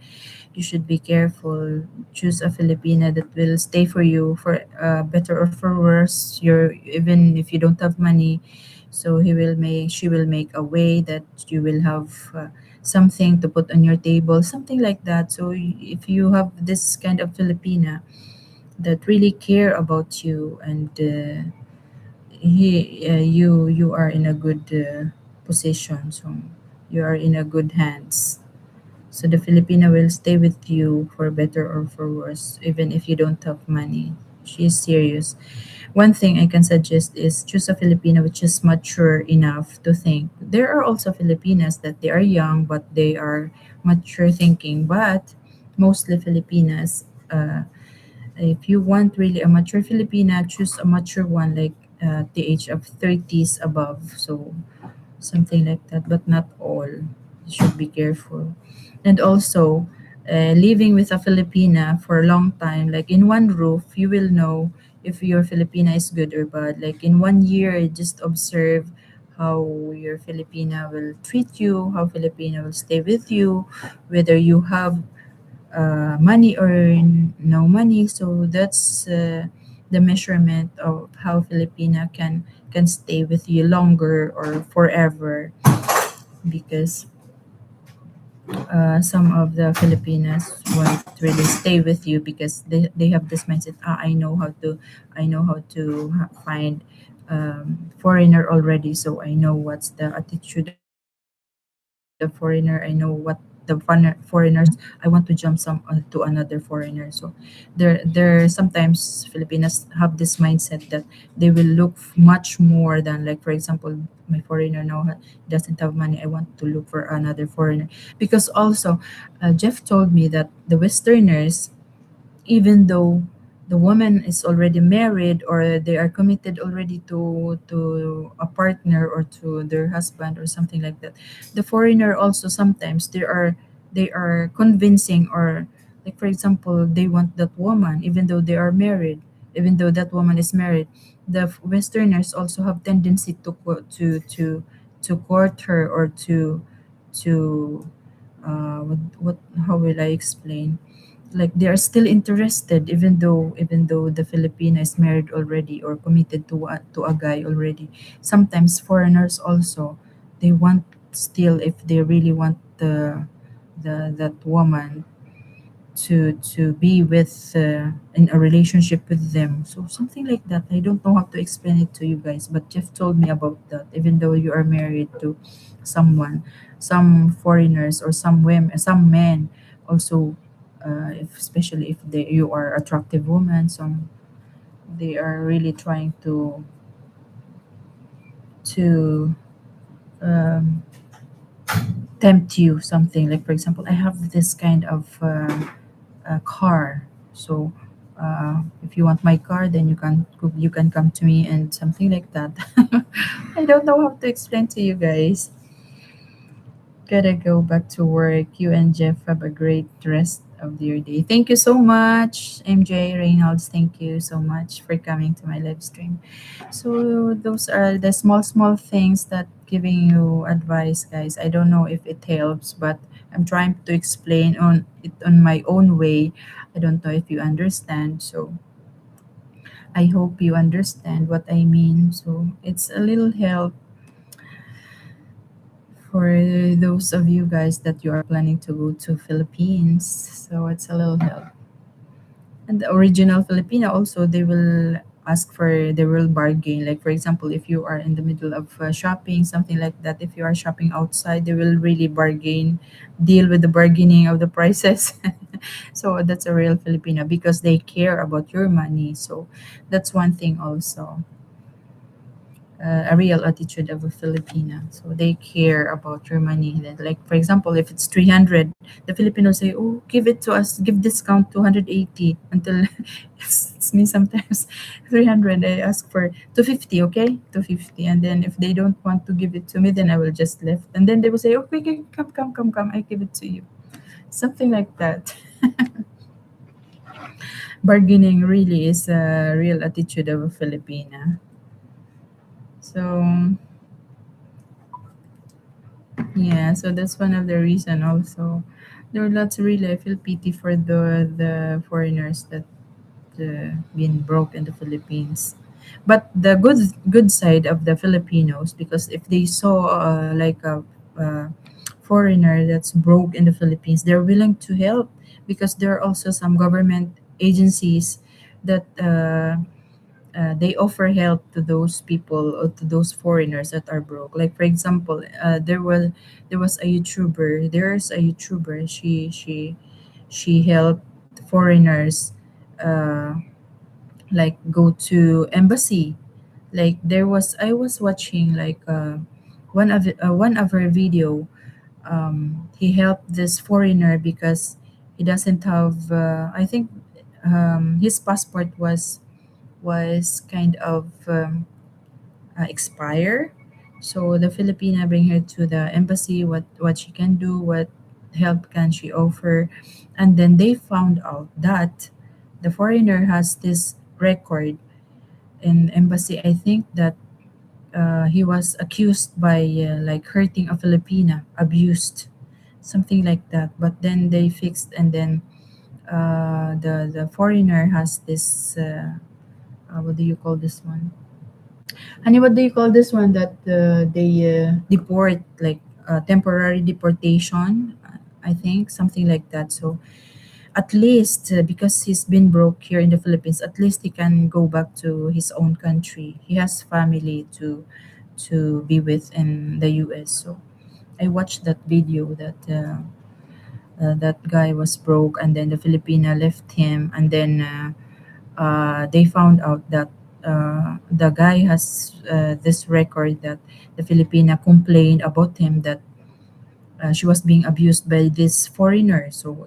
you should be careful. Choose a Filipina that will stay for you for better or for worse. You're, even if you don't have money, so she will make a way that you will have something to put on your table, something like that. So if you have this kind of Filipina that really care about you, and you are in a good position, so you are in a good hands. So the Filipina will stay with you for better or for worse, even if you don't have money. She is serious. One thing I can suggest is choose a Filipina which is mature enough to think. There are also Filipinas that they are young but they are mature thinking, but mostly Filipinas, if you want really a mature Filipina, choose a mature one, like the age of 30s above. So something like that, but not all. You should be careful. And also, living with a Filipina for a long time, like in one roof, you will know if your Filipina is good or bad. Like in 1 year, just observe how your Filipina will treat you, how Filipina will stay with you, whether you have money or no money. So that's the measurement of how Filipina can stay with you longer or forever, because some of the Filipinas won't really stay with you because they have this mindset. I know how to find foreigner already, so I know what's the attitude of foreigner. I know what the foreigners. I want to jump to another foreigner. So there sometimes Filipinas have this mindset that they will look much more than, like for example, my foreigner now doesn't have money. I want to look for another foreigner, because also Jeff told me that the Westerners, even though the woman is already married or they are committed already to a partner or to their husband or something like that, the foreigner also sometimes they are convincing, or Like for example, they want that woman even though they are married, even though that woman is married. The Westerners also have tendency to to court her, or to what how will I explain? Like they are still interested even though the Filipina is married already or committed to a guy already. Sometimes foreigners also, they want still, if they really want the that woman to be with in a relationship with them. So something like that. I don't know how to explain it to you guys, but Jeff told me about that. Even though you are married to someone, some foreigners or some women, some men also, if, especially if you are attractive woman, some they are really trying to um, tempt you something. Like for example, I have this kind of car. So if you want my car, then you can come to me and something like that. I don't know how to explain to you guys. Gotta go back to work. You and Jeff have a great rest of your day. Thank you so much, MJ Reynolds. Thank you so much for coming to my live stream. So those are the small things that giving you advice, guys. I don't know if it helps, but I'm trying to explain on it on my own way. I don't know if you understand. So I hope you understand what I mean. So it's a little help for those of you guys that you are planning to go to Philippines. So it's a little help. And the original Filipino also, they will bargain. Like for example, if you are in the middle of shopping, something like that, if you are shopping outside, they will really bargain, deal with the bargaining of the prices. So that's a real Filipino because they care about your money. So that's one thing also, a real attitude of a Filipina. So they care about your money. Like for example, if it's 300, the Filipinos say, "Oh, give it to us, give discount 280 until it's me sometimes 300. I ask for 250, okay, 250, and then if they don't want to give it to me, then I will just left, and then they will say, "Okay, okay, come, I give it to you." Something like that. Bargaining really is a real attitude of a Filipina. So yeah, so that's one of the reason also. There are lots really, I feel pity for the foreigners that been broke in the Philippines. But the good side of the Filipinos, because if they saw like a foreigner that's broke in the Philippines, they're willing to help, because there are also some government agencies that they offer help to those people or to those foreigners that are broke. Like for example, there was a YouTuber. There's a YouTuber. She helped foreigners, uh, like go to embassy. Like there was I was watching like one of her video. He helped this foreigner because he doesn't have. I think his passport was kind of expire. So the Filipina bring her to the embassy, what she can do, what help can she offer. And then they found out that the foreigner has this record in embassy. I think that he was accused by like hurting a Filipina, abused, something like that. But then they fixed, and then the foreigner has this what do you call this one? Honey, what do you call this one that they deport, like temporary deportation? I think something like that. So at least because he's been broke here in the Philippines, at least he can go back to his own country. He has family to be with in the U.S. So I watched that video that that guy was broke, and then the Filipina left him, and then they found out that the guy has this record that the Filipina complained about him, that she was being abused by this foreigner. So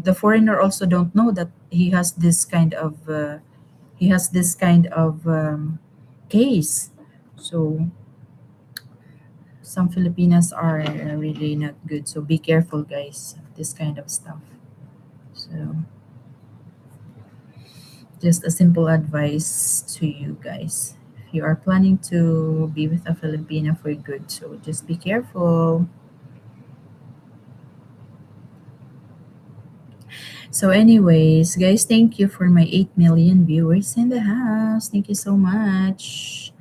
the foreigner also don't know that he has this kind of case. So some Filipinas are really not good. So be careful, guys. This kind of stuff. So So just a simple advice to you guys. If you are planning to be with a Filipino for good, so just be careful. So, anyways, guys, thank you for my 8 million viewers in the house. Thank you so much.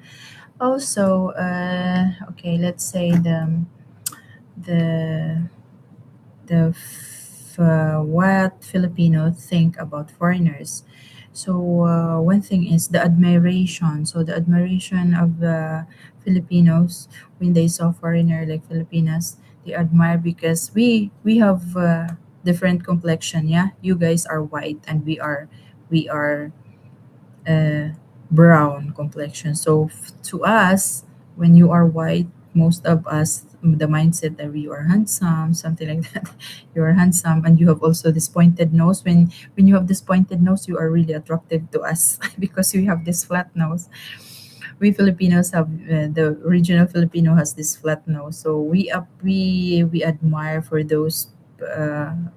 Also, okay, let's say the what Filipino think about foreigners. So one thing is the admiration. So the admiration of the Filipinos when they saw foreigner like Filipinas, they admire because we have different complexion. Yeah, you guys are white and we are uh, brown complexion. So to us, when you are white, most of us, the mindset that you are handsome, something like that. You are handsome, and you have also this pointed nose. When you have this pointed nose, you are really attractive to us because you have this flat nose. We Filipinos have the original Filipino has this flat nose, so we admire for those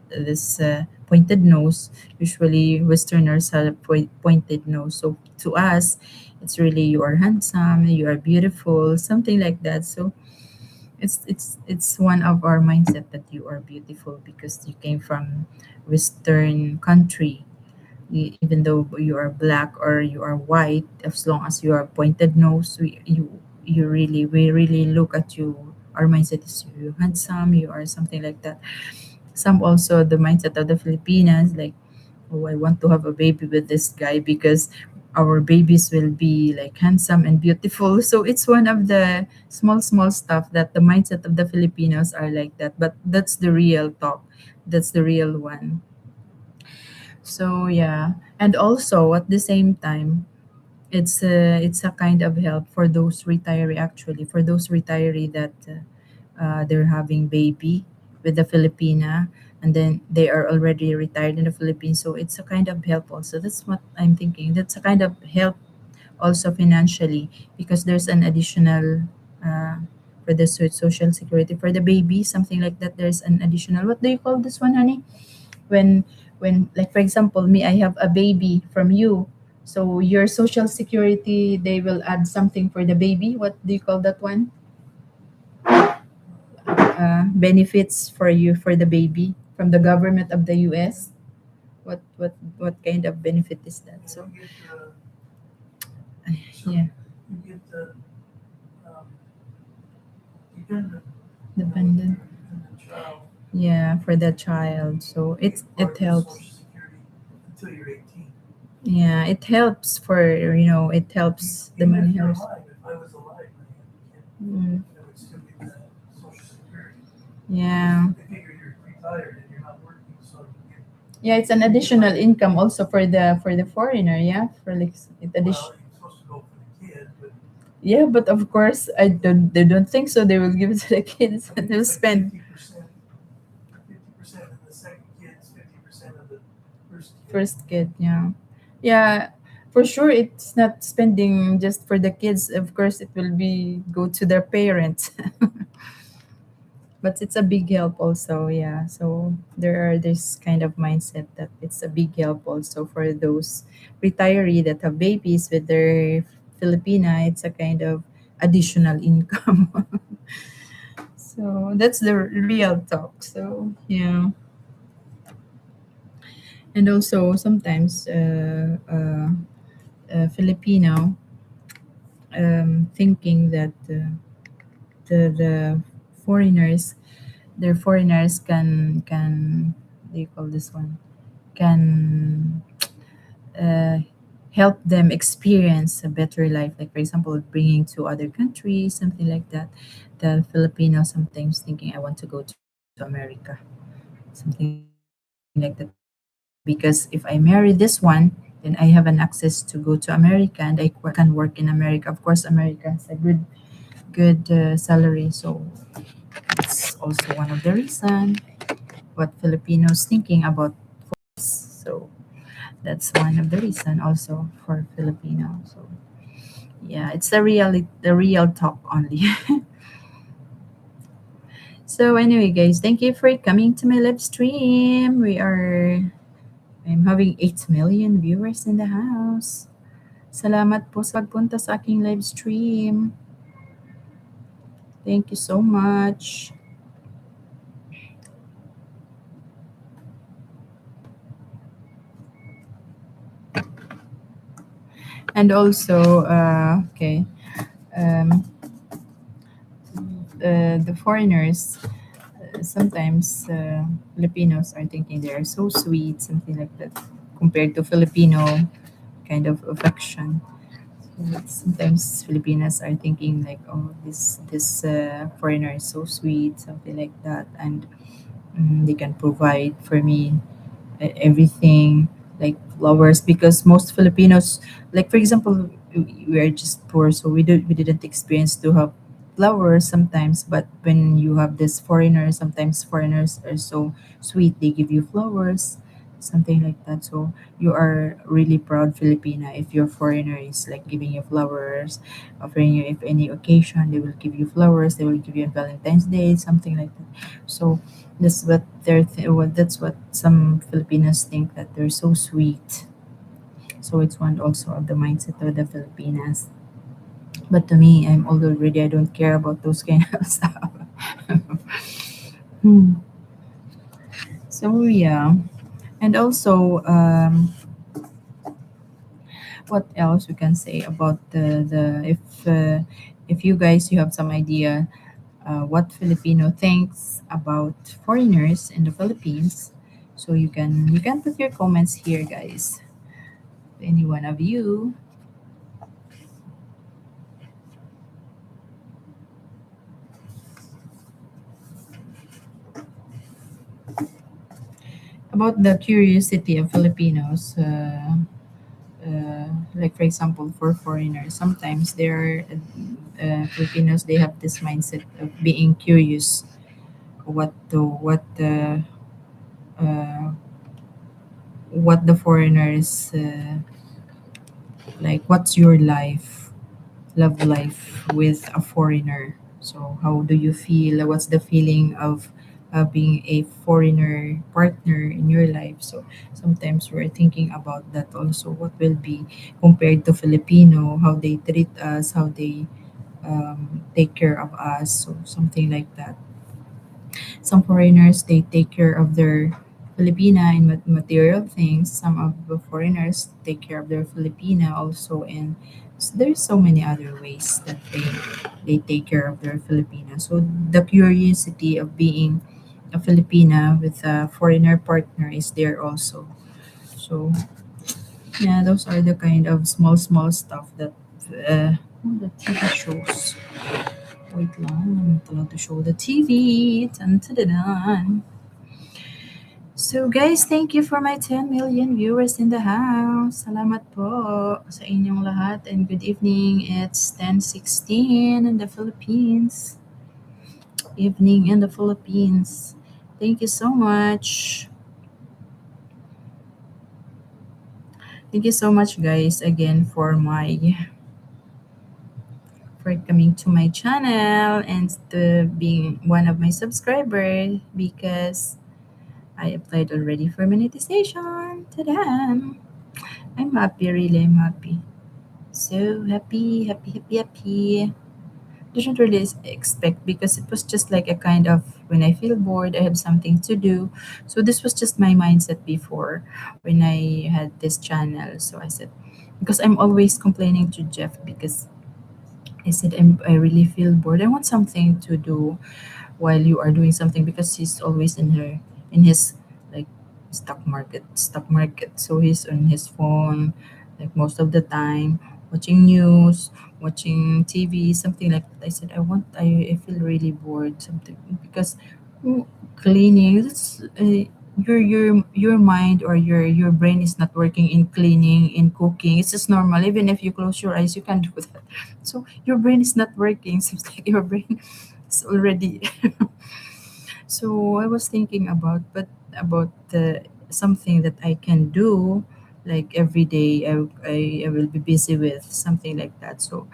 this pointed nose. Usually, Westerners have pointed nose, so to us, it's really you are handsome, you are beautiful, something like that. So it's one of our mindset that you are beautiful because you came from Western country. Even though you are black or you are white, as long as you are pointed nose, we really look at you. Our mindset is you handsome, you are something like that. Some also the mindset of the Filipinas like, oh, I want to have a baby with this guy because our babies will be like handsome and beautiful. So it's one of the small stuff that the mindset of the Filipinos are like that. But that's the real talk. That's the real one. So yeah, and also at the same time, it's a kind of help for those retiree actually for those retiree that they're having baby with the Filipina, and then they are already retired in the Philippines. So it's a kind of help also. That's what I'm thinking. That's a kind of help also financially because there's an additional uh, for the social security for the baby, something like that. There's an additional. What do you call this one, honey? when when like for example me, I have a baby from you, so your social security they will add something for the baby. What do you call that one? Benefits for you for the baby from the government of the US. What kind of benefit is that? So yeah, dependent, yeah, for the child. So it helps. Yeah, it helps for, it helps the money helps. Mm, yeah. Yeah, it's an additional income also for the foreigner, yeah, for like it addition. Yeah, but of course I don't they don't think so. They will give it to the kids and they'll spend first kid, yeah. Yeah, for sure it's not spending just for the kids. Of course it will be go to their parents. But it's a big help also, yeah. So there are this kind of mindset that it's a big help also for those retiree that have babies with their Filipina. It's a kind of additional income. So that's the real talk. So yeah, and also sometimes Filipino thinking that the foreigners, their foreigners can what do you call this one, can uh, help them experience a better life, like for example bringing to other countries, something like that. The Filipino sometimes thinking I want to go to America, something like that, because if I marry this one, then I have an access to go to America and I can work in America. Of course America has a good salary. So it's also one of the reason what Filipinos thinking about foreigners. So that's one of the reason also for Filipino. So yeah, it's the real talk only. So anyway, guys, thank you for coming to my live stream. We are I'm having 8 million viewers in the house. Salamat po sa pagpunta sa aking live stream. Thank you so much. And also, okay, um, the foreigners, sometimes Filipinos are thinking they are so sweet, something like that, compared to Filipino kind of affection. Sometimes Filipinas are thinking like, oh, this foreigner is so sweet, something like that, and they can provide for me everything like flowers, because most Filipinos, like for example, we are just poor, so we didn't experience to have flowers sometimes. But when you have this foreigner, sometimes foreigners are so sweet, they give you flowers, something like that. So you are really proud Filipina if your foreigner is like giving you flowers, offering you if any occasion they will give you flowers, they will give you on Valentine's Day, something like that. So that's what some Filipinos think, that they're so sweet. So it's one also of the mindset of the Filipinas. But to me, I'm old already. I don't care about those kind of stuff. Hmm. So yeah, and also what else we can say about if you guys you have some idea what Filipino thinks about foreigners in the Philippines, so you can put your comments here, guys. Any one of you about the curiosity of Filipinos. Like for example, for foreigners, sometimes there are Filipinos. They have this mindset of being curious. Uh, what the foreigners like. What's your love life with a foreigner? So how do you feel? What's the feeling of being a foreigner partner in your life? So sometimes we're thinking about that also. What will be compared to Filipino? How they treat us? How they take care of us? So something like that. Some foreigners they take care of their Filipina in material things. Some of the foreigners take care of their Filipina also, and there's so many other ways that they take care of their Filipina. So the curiosity of being a Filipina with a foreigner partner is there also. So yeah, those are the kind of small stuff that the TV shows. Wait lang, I'm not allowed to show the TV. Dun, dun, dun, dun. So guys, thank you for my 10 million viewers in the house. Salamat po sa inyong lahat and good evening. It's 10:16 in the Philippines. Evening in the Philippines. Thank you so much. Thank you so much guys again for coming to my channel and to being one of my subscribers, because I applied already for monetization to them. I'm happy, really, I'm happy. So happy, happy, happy, happy. Didn't really expect, because it was just like a kind of when I feel bored, I have something to do. So this was just my mindset before when I had this channel. So I said, because I'm always complaining to Jeff, because I said I really feel bored. I want something to do while you are doing something, because he's always in his like stock market, so he's on his phone like most of the time, watching news, watching TV, something like that. I said I feel really bored, something, because mm, cleaning, your mind or your brain is not working in cleaning, in cooking. It's just normal, even if you close your eyes you can do that. So your brain is not working. Seems like your brain is already so I was thinking about something that I can do like every day I will be busy with something like that. So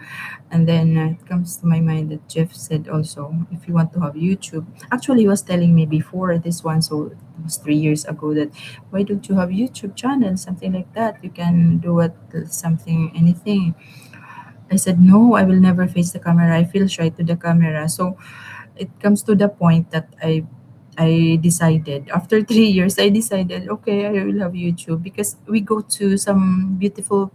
and then it comes to my mind that Jeff said also, if you want to have YouTube, actually he was telling me before this one, so it was 3 years ago, that why don't you have YouTube channel, something like that, you can do it, something, anything. I said no, I will never face the camera, I feel shy to the camera. So it comes to the point that I decided after 3 years, I decided, okay, I will have YouTube, because we go to some beautiful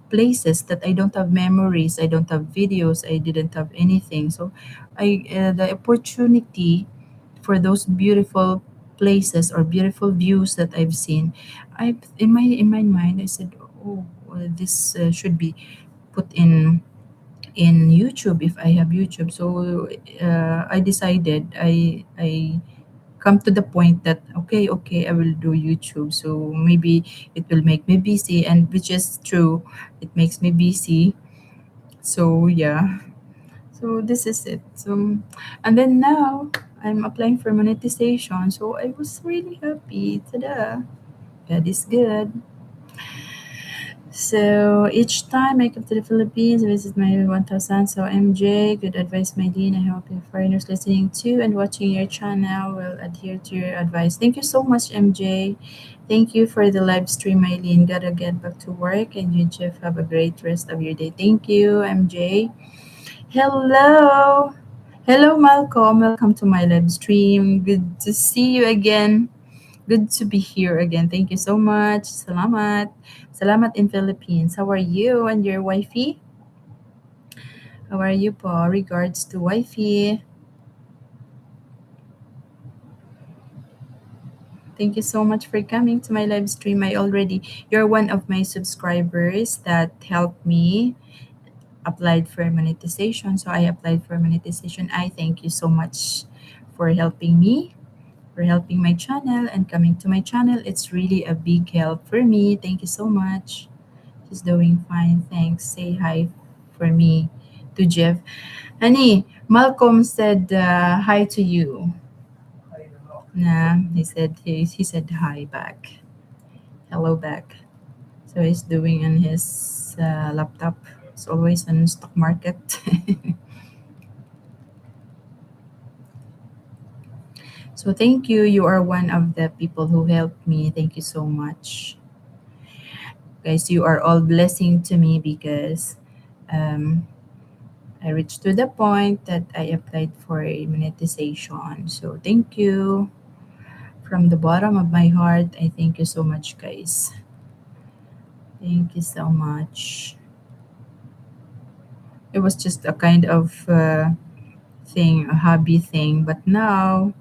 places that I don't have memories, I don't have videos, I didn't have anything. So I the opportunity for those beautiful places or beautiful views that I've seen, I in my mind I said, oh, well, this should be put in YouTube if I have YouTube. So I decided, I come to the point that okay, okay, I will do YouTube. So maybe it will make me busy, and which is true, it makes me busy. So yeah, so this is it. So and then now I'm applying for monetization. So I was really happy. Tada! God is good. So each time I come to the Philippines, I visit my 1000. So MJ, good advice, my dean. I hope your foreigners listening to and watching your channel will adhere to your advice. Thank you so much, MJ. Thank you for the live stream, Eileen. Gotta get back to work, and you, Jeff, have a great rest of your day. Thank you, MJ. Hello. Hello, Malcolm. Welcome to my live stream. Good to see you again. Good to be here again. Thank you so much. Salamat. Salamat in Philippines. How are you and your wifey? How are you po? Regards to wifey. Thank you so much for coming to my live stream. You're one of my subscribers that helped me applied for monetization. So I applied for monetization. I thank you so much for helping me, for helping my channel and coming to my channel. It's really a big help for me. Thank you so much. She's doing fine. Thanks. Say hi for me to Jeff. Honey, Malcolm said hi to you. Nah, he said hi back. Hello back. So he's doing on his laptop. It's always on stock market. So thank you. You are one of the people who helped me. Thank you so much. Guys, you are all blessing to me because um, I reached to the point that I applied for a monetization. So thank you. From the bottom of my heart, I thank you so much, guys. Thank you so much. It was just a kind of thing, a hobby thing, but now,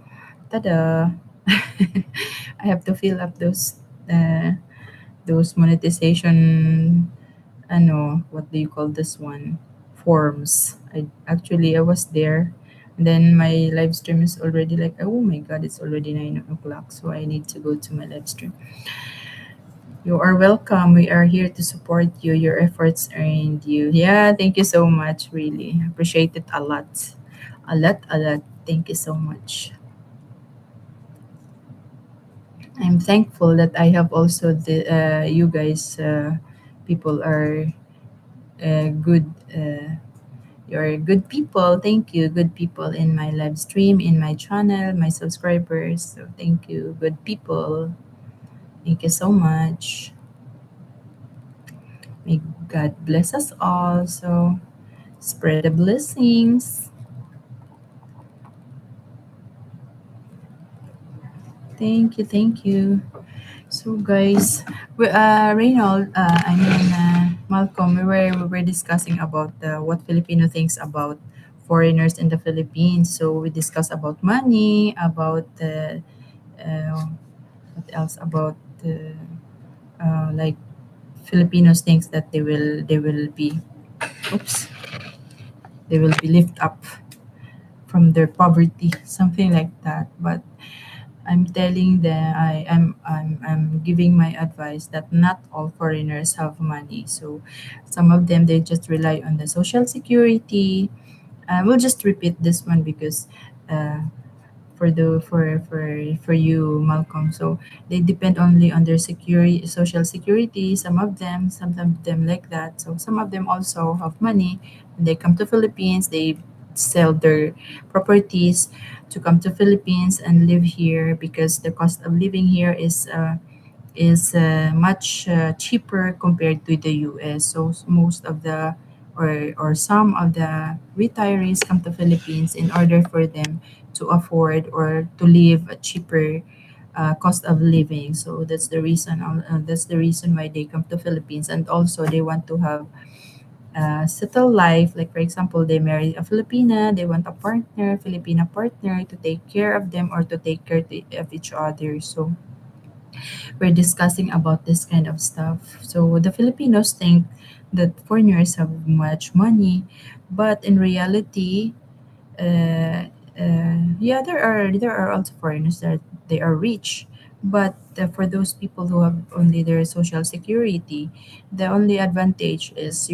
tada! I have to fill up uh, those monetization, what do you call this one, forms. I was there, and then my live stream is already like, oh my god, it's already 9 o'clock, so I need to go to my live stream. You are welcome, we are here to support you, your efforts earned you. Yeah, thank you so much, really appreciate it a lot, a lot. Thank you so much. I'm thankful that I have also the you guys, people are good. You're good people. Thank you, good people in my live stream, in my channel, my subscribers. So thank you, good people. Thank you so much. May God bless us all. So spread the blessings. Thank you, thank you. So guys, Reynold, Malcolm, we were discussing about what Filipino thinks about foreigners in the Philippines. So we discussed about money, about what else, about like Filipinos thinks that they will be, oops, they will be lift up from their poverty, something like that. But I'm telling them, I'm giving my advice that not all foreigners have money. So some of them, they just rely on the social security. We'll just repeat this one because uh, for you, Malcolm. So they depend only on their security, social security. Some of them like that. So some of them also have money. When they come to Philippines, they sell their properties to come to Philippines and live here because the cost of living here is much cheaper compared to the US. So most of the or some of the retirees come to Philippines in order for them to afford or to live a cheaper cost of living. So that's the reason why they come to Philippines, and also they want to have a settled life. Like for example, they marry a Filipina, they want a partner, Filipina partner to take care of them or to take care of each other. So we're discussing about this kind of stuff. So the Filipinos think that foreigners have much money, but in reality, yeah, there are also foreigners that they are rich, but for those people who have only their social security, the only advantage is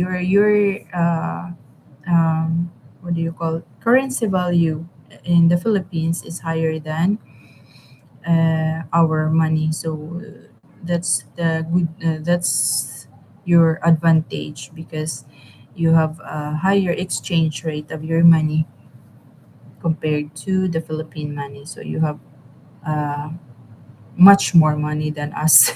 um, what do you call currency value in the Philippines is higher than our money. So that's your advantage because you have a higher exchange rate of your money compared to the Philippine money. So you have uh, much more money than us.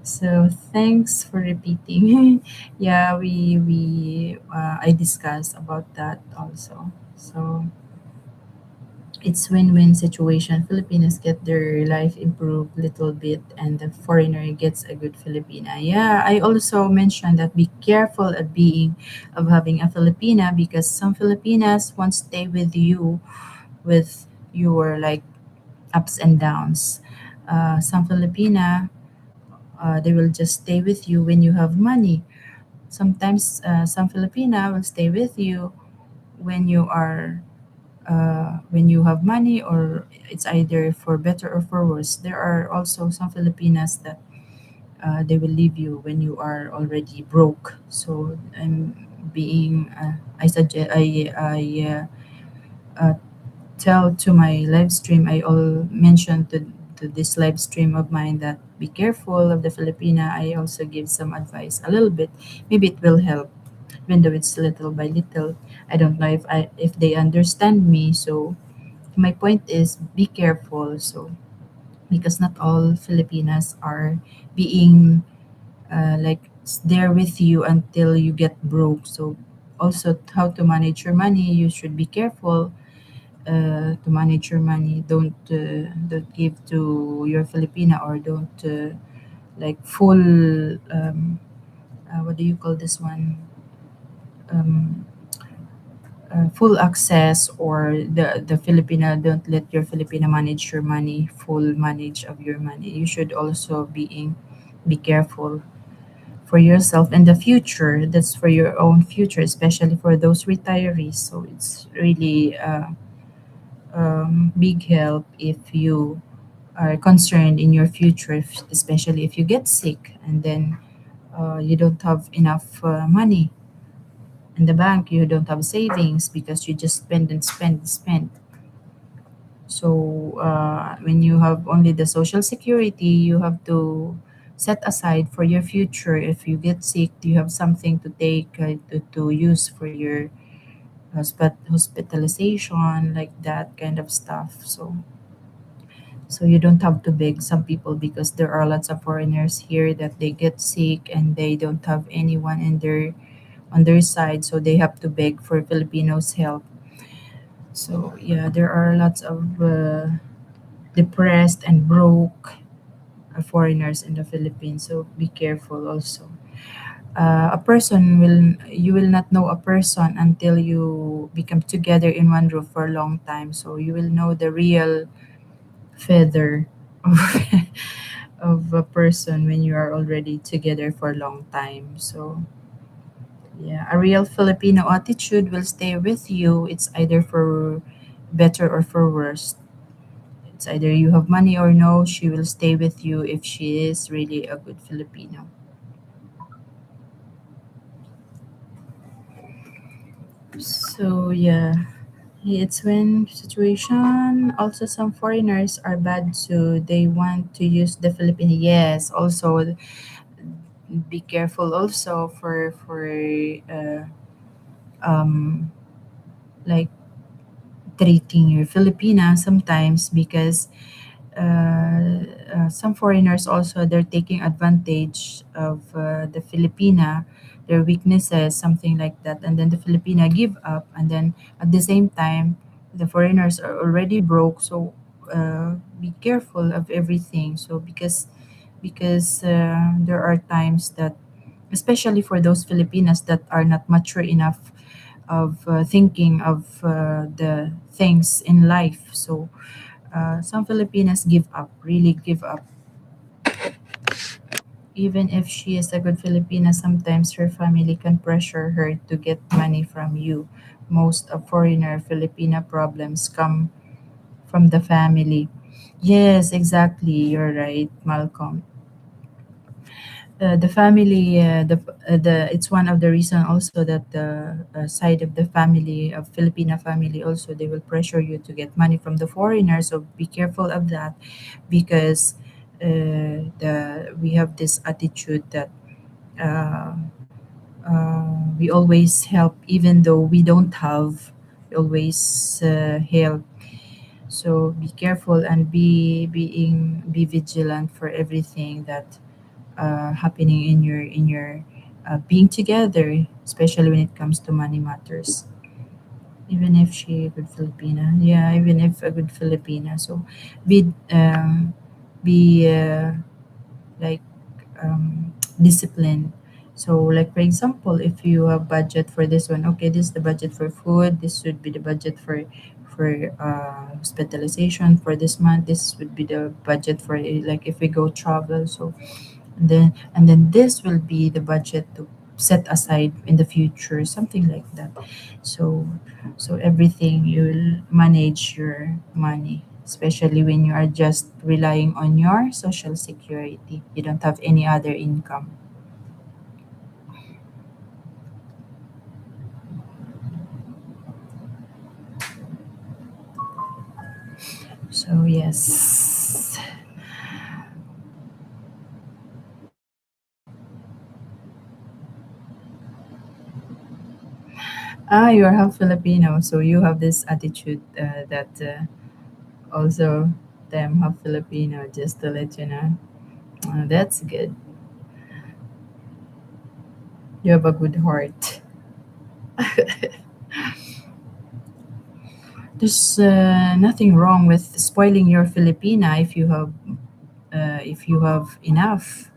So thanks for repeating. Yeah, we I discussed about that also. So it's win-win situation. Filipinos get their life improved little bit and the foreigner gets a good Filipina. Yeah, I also mentioned that be careful of having a Filipina because some Filipinas won't stay with you with your like ups and downs. Some Filipina, they will just stay with you when you have money. Sometimes some Filipina will stay with you when when you have money, or it's either for better or for worse. There are also some Filipinas that they will leave you when you are already broke. So I'm being I suggest uh, tell to my live stream, I all mentioned to this live stream of mine that be careful of the Filipina. I also give some advice a little bit. Maybe it will help, even though it's little by little. I don't know if they understand me. So my point is be careful. So because not all Filipinas are being there with you until you get broke. So also how to manage your money. You should be careful to manage your money. Don't give to your Filipina or don't like full what do you call this one? Um, full access, or the Filipina, don't let your Filipina manage your money, full manage of your money. You should also be careful for yourself and the future. That's for your own future, especially for those retirees. So it's really big help if you are concerned in your future, especially if you get sick and then you don't have enough money in the bank, you don't have savings because you just spend and spend and spend. So when you have only the social security, you have to set aside for your future. If you get sick, you have something to take to use for your hospitalization, like that kind of stuff. So you don't have to beg some people because there are lots of foreigners here that they get sick and they don't have anyone in their on their side, so they have to beg for Filipinos help. So yeah, there are lots of depressed and broke foreigners in the Philippines. So be careful also. A person will You will not know a person until you become together in one roof for a long time. So you will know the real feather of, of a person when you are already together for a long time. So yeah, a real Filipino attitude will stay with you. It's either for better or for worse. It's either you have money or no, she will stay with you if she is really a good Filipino. So yeah. It's when situation also some foreigners are bad, so they want to use the Philippine. Yes, also be careful also for uh, um like treating your Filipina sometimes because some foreigners also they're taking advantage of the Filipina, their weaknesses, something like that, and then the Filipina give up, and then at the same time the foreigners are already broke. So be careful of everything. So because there are times that, especially for those Filipinas that are not mature enough of thinking of the things in life. So some Filipinas give up, really give up. Even if she is a good Filipina, sometimes her family can pressure her to get money from you. Most of foreigner Filipina problems come from the family. Yes, exactly. You're right, Malcolm. The family, the it's one of the reason also that the side of the family of Filipina family also they will pressure you to get money from the foreigners. So be careful of that because the we have this attitude that uh, we always help even though we don't have. We always help. So be careful and be vigilant for everything that happening in your being together, especially when it comes to money matters. Even if she a good Filipina, yeah, even if a good Filipina, so be like disciplined. So, like for example, if you have budget for this one, okay, this is the budget for food. This would be the budget for hospitalization for this month. This would be the budget for like if we go travel. So and then this will be the budget to set aside in the future, something like that. So so everything you'll manage your money, especially when you are just relying on your social security, you don't have any other income. So yes. You're half Filipino, so you have this attitude that also them half Filipino, just to let you know. That's good. You have a good heart. There's nothing wrong with spoiling your Filipina if you have enough.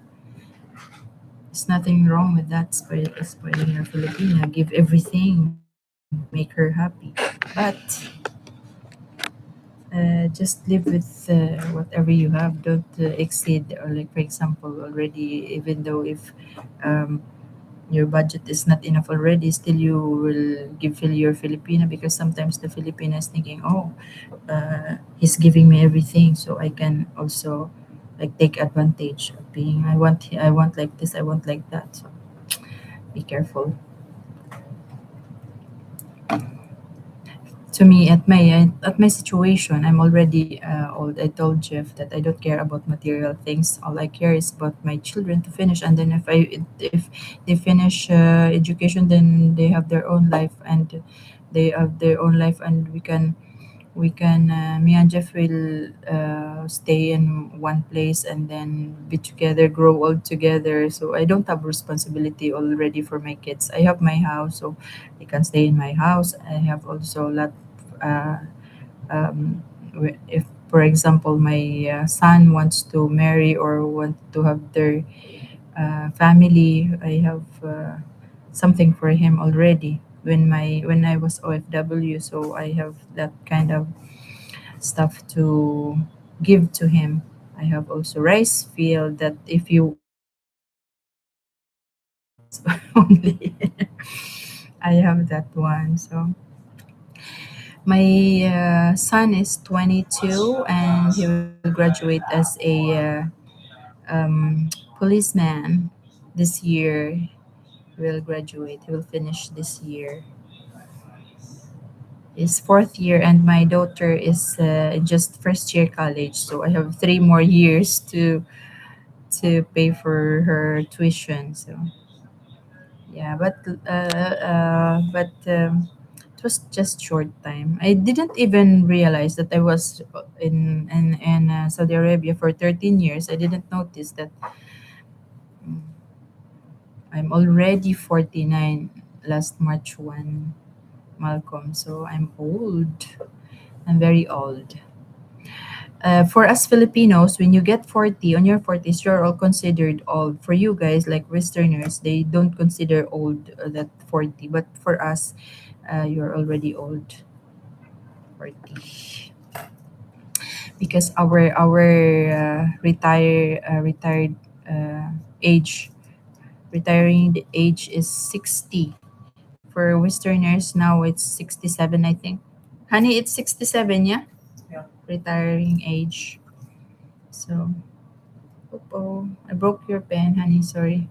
There's nothing wrong with that. Spoiling your Filipina, give everything, make her happy. But just live with whatever you have. Don't exceed, or like for example, already even though if um, your budget is not enough already, still you will give your Filipina because sometimes the Filipina is thinking, oh, he's giving me everything, so I can also like take advantage of being. I want like this. I want like that. So be careful. To me, at my situation, I'm already old. I told Jeff that I don't care about material things. All I care is about my children to finish, and then if they finish education, then they have their own life, and we can me and Jeff will stay in one place and then be together, grow old together. So I don't have responsibility already for my kids. I have my house, so they can stay in my house. I have also a lot. Uh, if, for example, my son wants to marry or want to have their family, I have something for him already. When I was OFW, so I have that kind of stuff to give to him. I have also rice field that if you want to plant rice only, I have that one. So my son is 22 and he will graduate as a policeman this year. He will graduate. He will finish this year. is fourth year, and my daughter is just first year college. So I have 3 more years to pay for her tuition. So yeah, but it was just short time. I didn't even realize that I was in Saudi Arabia for 13 years. I didn't notice that I'm already 49 last March 1, Malcolm. So I'm old. I'm very old. For us Filipinos, when you get 40, on your 40s, you're all considered old. For you guys, like Westerners, they don't consider old that 40. But for us, you're already old, 40. Because our retired uh, age, retiring the age is 60. For Westerners, now it's 67, I think. Honey, it's 67, yeah? Retiring age. So, oh, I broke your pen, honey. Sorry.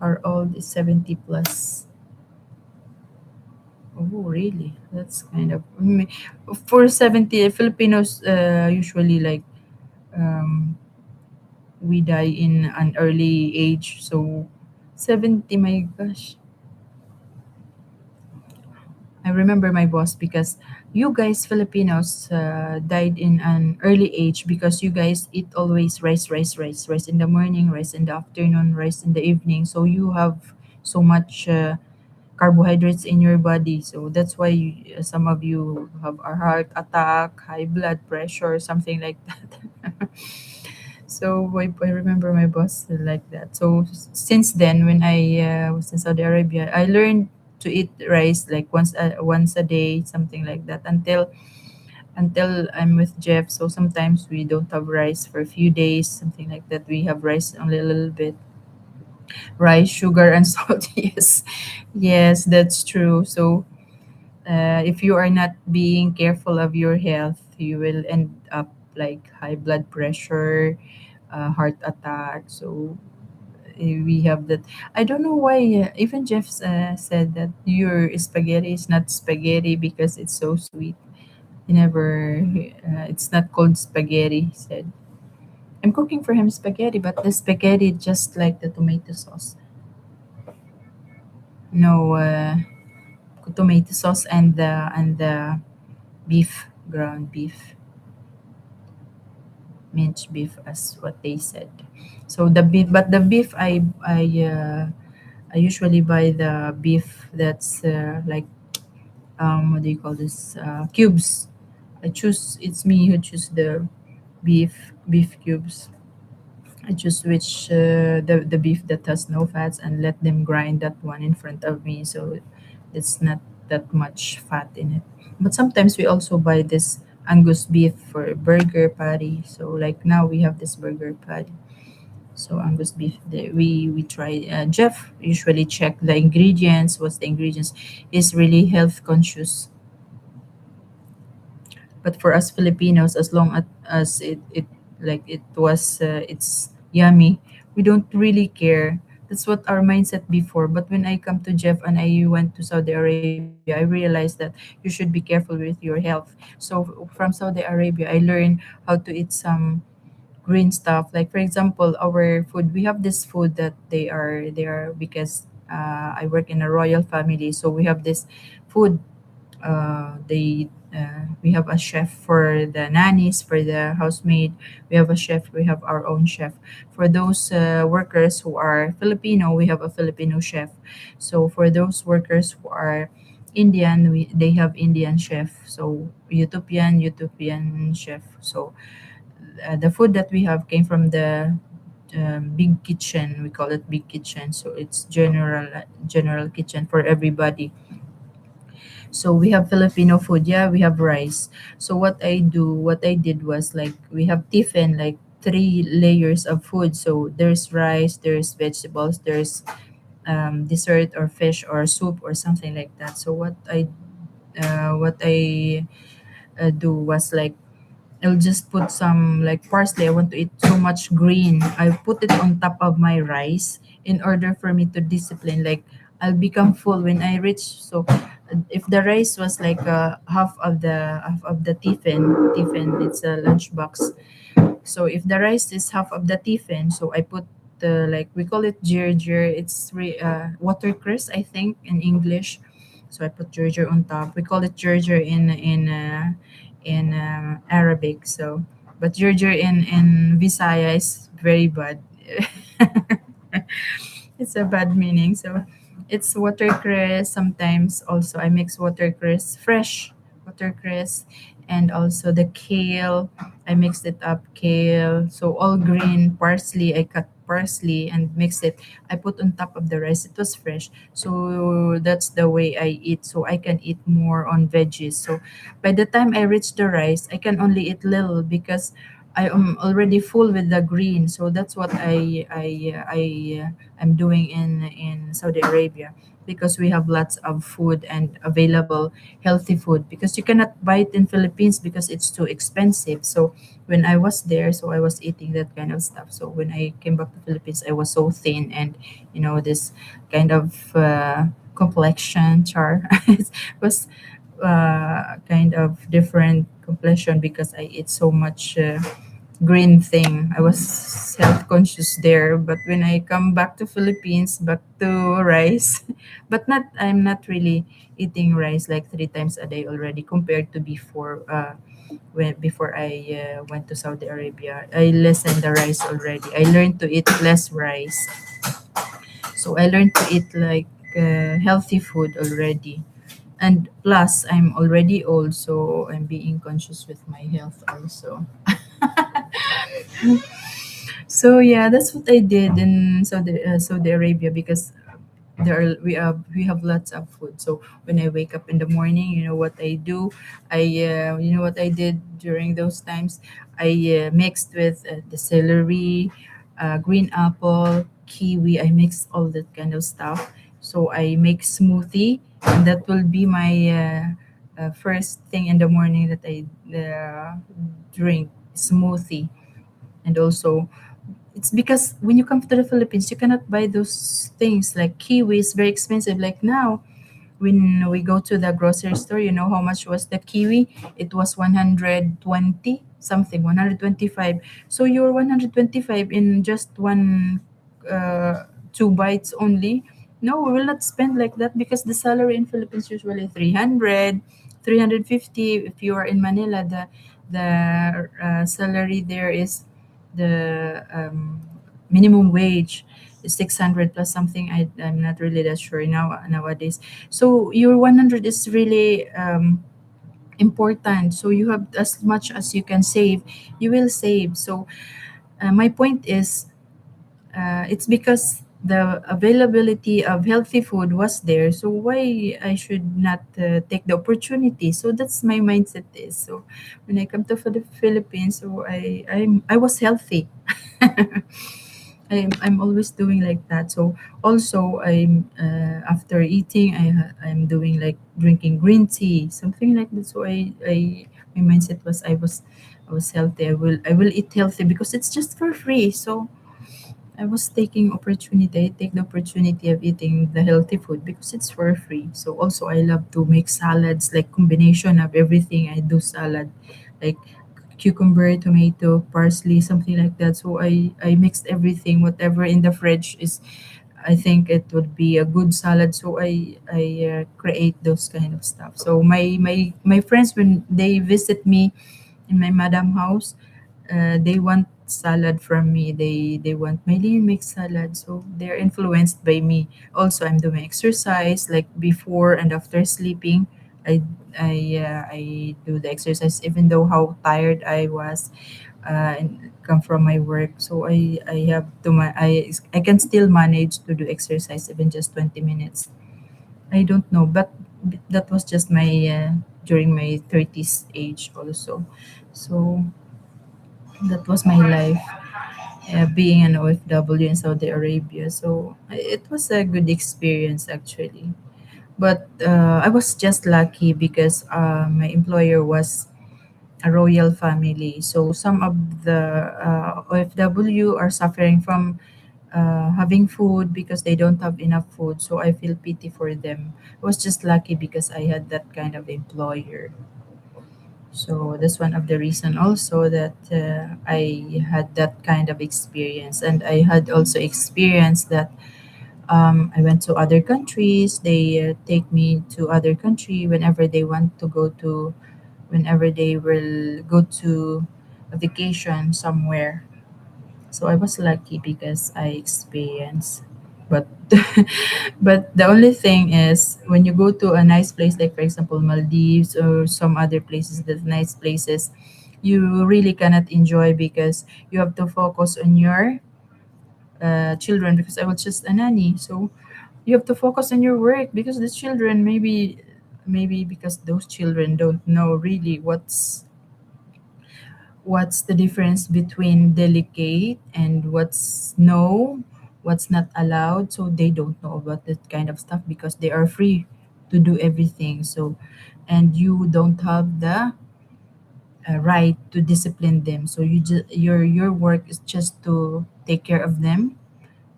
Our old is 70 plus. Oh, really? That's kind of for 70 Filipinos usually like um we die in an early age. So 70, my gosh. I remember my boss because you guys Filipinos died in an early age because you guys eat always rice in the morning, rice in the afternoon, rice in the evening. So you have so much carbohydrates in your body. So that's why some of you have a heart attack, high blood pressure, something like that. So I remember my boss like that. So since then, when I was in Saudi Arabia, I learned to eat rice like once a day, something like that, until I'm with Jeff. So sometimes we don't have rice for a few days, something like that. We have rice only a little bit, rice, sugar, and salt. Yes, yes, that's true. So if you are not being careful of your health, you will end up like high blood pressure, heart attack. So we have that. I don't know why. Even Jeff said that your spaghetti is not spaghetti because it's so sweet. He never. It's not called spaghetti. He said. I'm cooking for him spaghetti, but the spaghetti just like the tomato sauce. No tomato sauce and the beef, ground beef, minced beef, as what they said. So the beef, but the beef I usually buy the beef that's like what do you call this, cubes. I choose, it's me who choose the beef cubes. I choose which the beef that has no fats and let them grind that one in front of me, so it's not that much fat in it. But sometimes we also buy this Angus beef for burger patty. So like now we have this burger patty. So Angus beef, we try. Jeff usually check the ingredients. What's the ingredients? He's really health conscious. But for us Filipinos, as long as it like it was it's yummy, we don't really care. That's what our mindset before. But when I come to Jeff and I went to Saudi Arabia, I realized that you should be careful with your health. So from Saudi Arabia, I learned how to eat some green stuff. Like for example, our food, we have this food that they are because I work in a royal family, so we have this food. They We have a chef for the nannies, for the housemaid. We have a chef. We have our own chef. For those workers who are Filipino, we have a Filipino chef. So for those workers who are Indian, they have Indian chef. So Utopian chef. So the food that we have came from the big kitchen. We call it big kitchen. So it's general kitchen for everybody. So we have Filipino food. Yeah, we have rice. So what I did was like we have tiffin, like 3 layers of food. So there's rice, there's vegetables, there's dessert or fish or soup or something like that. So what I do was like I'll just put some like parsley. I want to eat so much green. I put it on top of my rice in order for me to discipline. Like I'll become full when I reach. So if the rice was like half of the tiffin, it's a lunchbox. So if the rice is half of the tiffin, so I put the, like, we call it ginger. It's watercress, I think, in English. So I put ginger on top. We call it ginger in Arabic. So, but ginger in Visaya is very bad. It's a bad meaning. So it's watercress. Sometimes also I mix watercress, fresh watercress, and also the kale. I mixed it up, kale. So all green parsley. I cut parsley and mix it. I put on top of the rice. It was fresh. So that's the way I eat. So I can eat more on veggies. So by the time I reach the rice, I can only eat little because I am already full with the green. So that's what I'm doing in Saudi Arabia, because we have lots of food and available healthy food, because you cannot buy it in Philippines because it's too expensive. So when I was there, so I was eating that kind of stuff. So when I came back to Philippines, I was so thin, and this kind of complexion char. It was kind of different complexion because I eat so much green thing. I was health conscious there, but when I come back to Philippines, back to rice, but not I'm not really eating rice like 3 times a day already compared to before. When before I went to Saudi Arabia, I lessened the rice already. I learned to eat less rice, so I learned to eat like healthy food already. And plus, I'm already old, so I'm being conscious with my health also. So yeah, that's what I did in Saudi Arabia, because we have lots of food. So when I wake up in the morning, you know what I do? You know what I did during those times? I mixed with the celery, green apple, kiwi. I mixed all that kind of stuff. So I make smoothie, and that will be my first thing in the morning that I drink smoothie. And also, it's because when you come to the Philippines, you cannot buy those things like kiwi is very expensive. Like now, when we go to the grocery store, you know how much was the kiwi? It was 120 something, 125. So your 125 in just one, two bites only. No, we will not spend like that, because the salary in Philippines usually 300, 350. If you are in Manila, the salary there is the minimum wage is 600 plus something. I'm not really that sure nowadays. So your 100 is really important. So you have as much as you can save, you will save. So my point is, it's because the availability of healthy food was there. So why I should not take the opportunity? So that's my mindset is. So when I come to the Philippines, so I was healthy. I'm always doing like that. So also I'm after eating, I'm doing like drinking green tea, something like that. So I my mindset was I was healthy. I will eat healthy because it's just for free. So I was taking opportunity. I take the opportunity of eating the healthy food because it's for free. So also I love to make salads, like combination of everything. I do salad, like cucumber, tomato, parsley, something like that. So I mixed everything, whatever in the fridge is. I think it would be a good salad. So I create those kind of stuff. So my friends, when they visit me in my madam house, they want salad from me. They want Maylene make salad, so they're influenced by me. Also, I'm doing exercise like before and after sleeping. I do the exercise even though how tired I was, and come from my work. So I have to I can still manage to do exercise even just 20 minutes. I don't know, but that was just my during my 30s age also. So that was my life, being an OFW in Saudi Arabia. So it was a good experience actually. But I was just lucky because my employer was a royal family. So some of the OFW are suffering from having food because they don't have enough food. So I feel pity for them. I was just lucky because I had that kind of employer. So that's one of the reason also that I had that kind of experience, and I had also experienced that I went to other countries. They take me to other country whenever they want to go to, whenever they will go to a vacation somewhere. So I was lucky because I experienced. But but the only thing is when you go to a nice place like for example Maldives or some other places that nice places, you really cannot enjoy because you have to focus on your children because I was just a nanny. So you have to focus on your work because the children maybe because those children don't know really what's the difference between delicate and what's no, what's not allowed. So they don't know about that kind of stuff because they are free to do everything. So, and you don't have the right to discipline them. So your work is just to take care of them,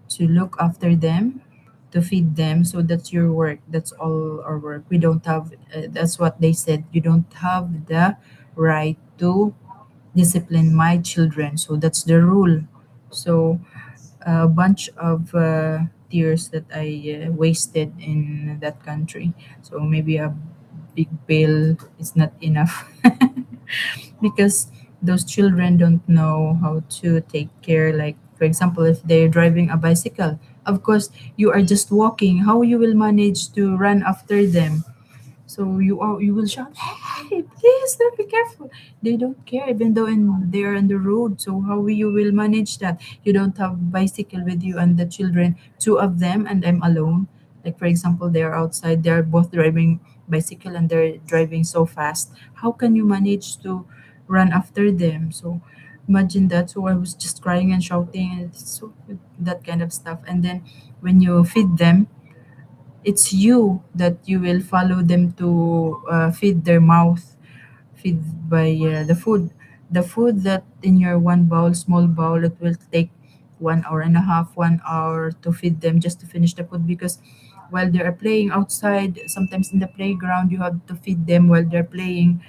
to look after them, to feed them. So that's your work. That's all our work. We don't have. That's what they said. You don't have the right to discipline my children. So that's the rule. So a bunch of tears that I wasted in that country. So maybe a big bill is not enough because those children don't know how to take care. Like for example, if they're driving a bicycle, of course you are just walking. How you will manage to run after them? So you will shout, "Hey, please, let be careful." They don't care, even though they're on the road. So how you will manage that? You don't have bicycle with you and the children, two of them, and I'm alone. Like for example, they're outside. They're both driving bicycle and they're driving so fast. How can you manage to run after them? So imagine that. So I was just crying and shouting, and so that kind of stuff. And then when you feed them, it's you that you will follow them to feed their mouth, feed by the food that in your one bowl, small bowl, it will take 1 hour and a half, 1 hour to feed them just to finish the food because while they are playing outside, sometimes in the playground, you have to feed them while they're playing.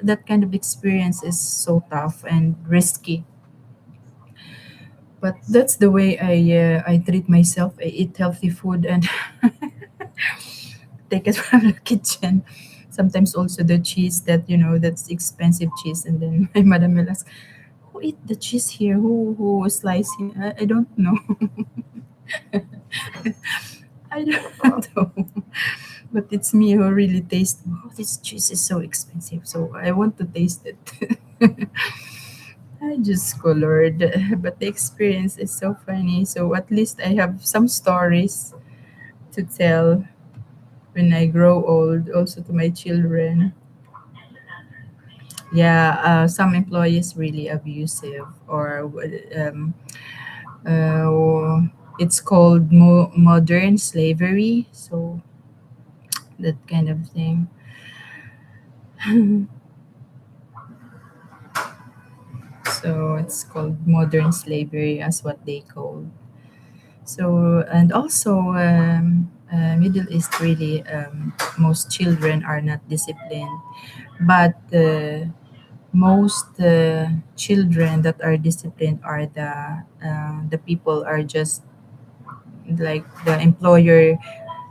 That kind of experience is so tough and risky. But that's the way I treat myself. I eat healthy food and take it from the kitchen. Sometimes also the cheese that that's expensive cheese, and then my mother will ask, "Who eat the cheese here? Who slice here?" I don't know. I don't know. But it's me who really taste. Oh, this cheese is so expensive, so I want to taste it. I just colored, but the experience is so funny. So at least I have some stories to tell when I grow old, also to my children. Yeah, some employees really abusive, or it's called modern slavery. So that kind of thing. So it's called modern slavery, as what they call. So and also Middle East really most children are not disciplined, but most children that are disciplined are the people are just like the employer,